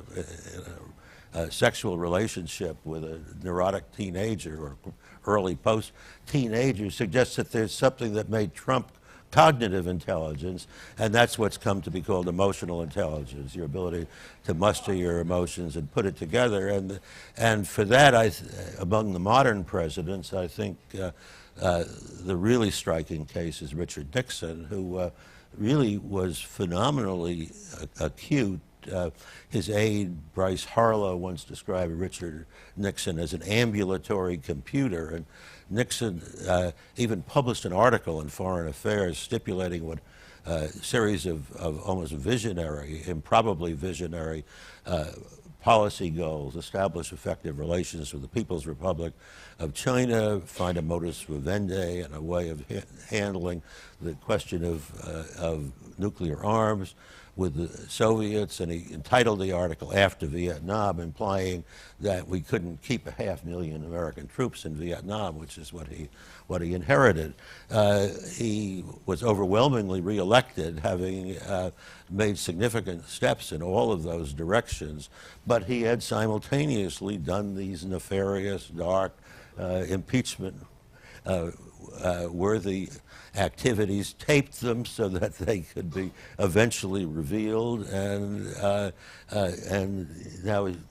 sexual relationship with a neurotic teenager or early post-teenager suggests that there's something that may trump cognitive intelligence, and that's what's come to be called emotional intelligence, your ability to muster your emotions and put it together. And for that, among the modern presidents, I think the really striking case is Richard Nixon, who really was phenomenally acute. His aide, Bryce Harlow, once described Richard Nixon as an ambulatory computer, and Nixon even published an article in Foreign Affairs stipulating what a series of almost visionary, improbably visionary policy goals: establish effective relations with the People's Republic of China, find a modus vivendi and a way of handling the question of nuclear arms with the Soviets, and he entitled the article After Vietnam, implying that we couldn't keep 500,000 American troops in Vietnam, which is what he inherited. He was overwhelmingly reelected, having made significant steps in all of those directions, but he had simultaneously done these nefarious, dark, impeachment-worthy activities, taped them so that they could be eventually revealed, and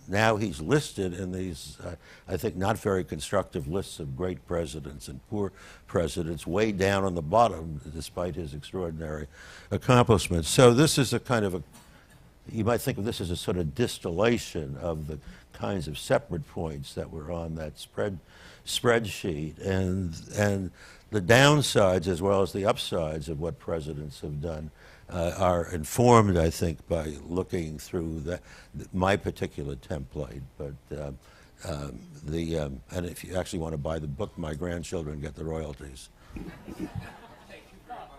now he's listed in these, I think, not very constructive lists of great presidents and poor presidents, way down on the bottom, despite his extraordinary accomplishments. So this is a kind of you might think of this as a sort of distillation of the kinds of separate points that were on that spreadsheet, and the downsides as well as the upsides of what presidents have done are informed, I think, by looking through my particular template. But and if you actually want to buy the book, my grandchildren get the royalties. Thank you very much,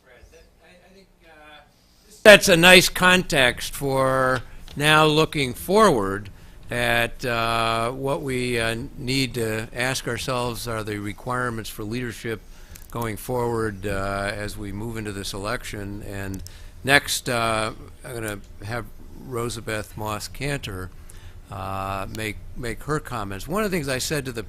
Fred. I think this sets a nice context for now looking forward at what we need to ask ourselves are the requirements for leadership going forward as we move into this election. And next, I'm going to have Rosabeth Moss Kanter make her comments. One of the things I said to the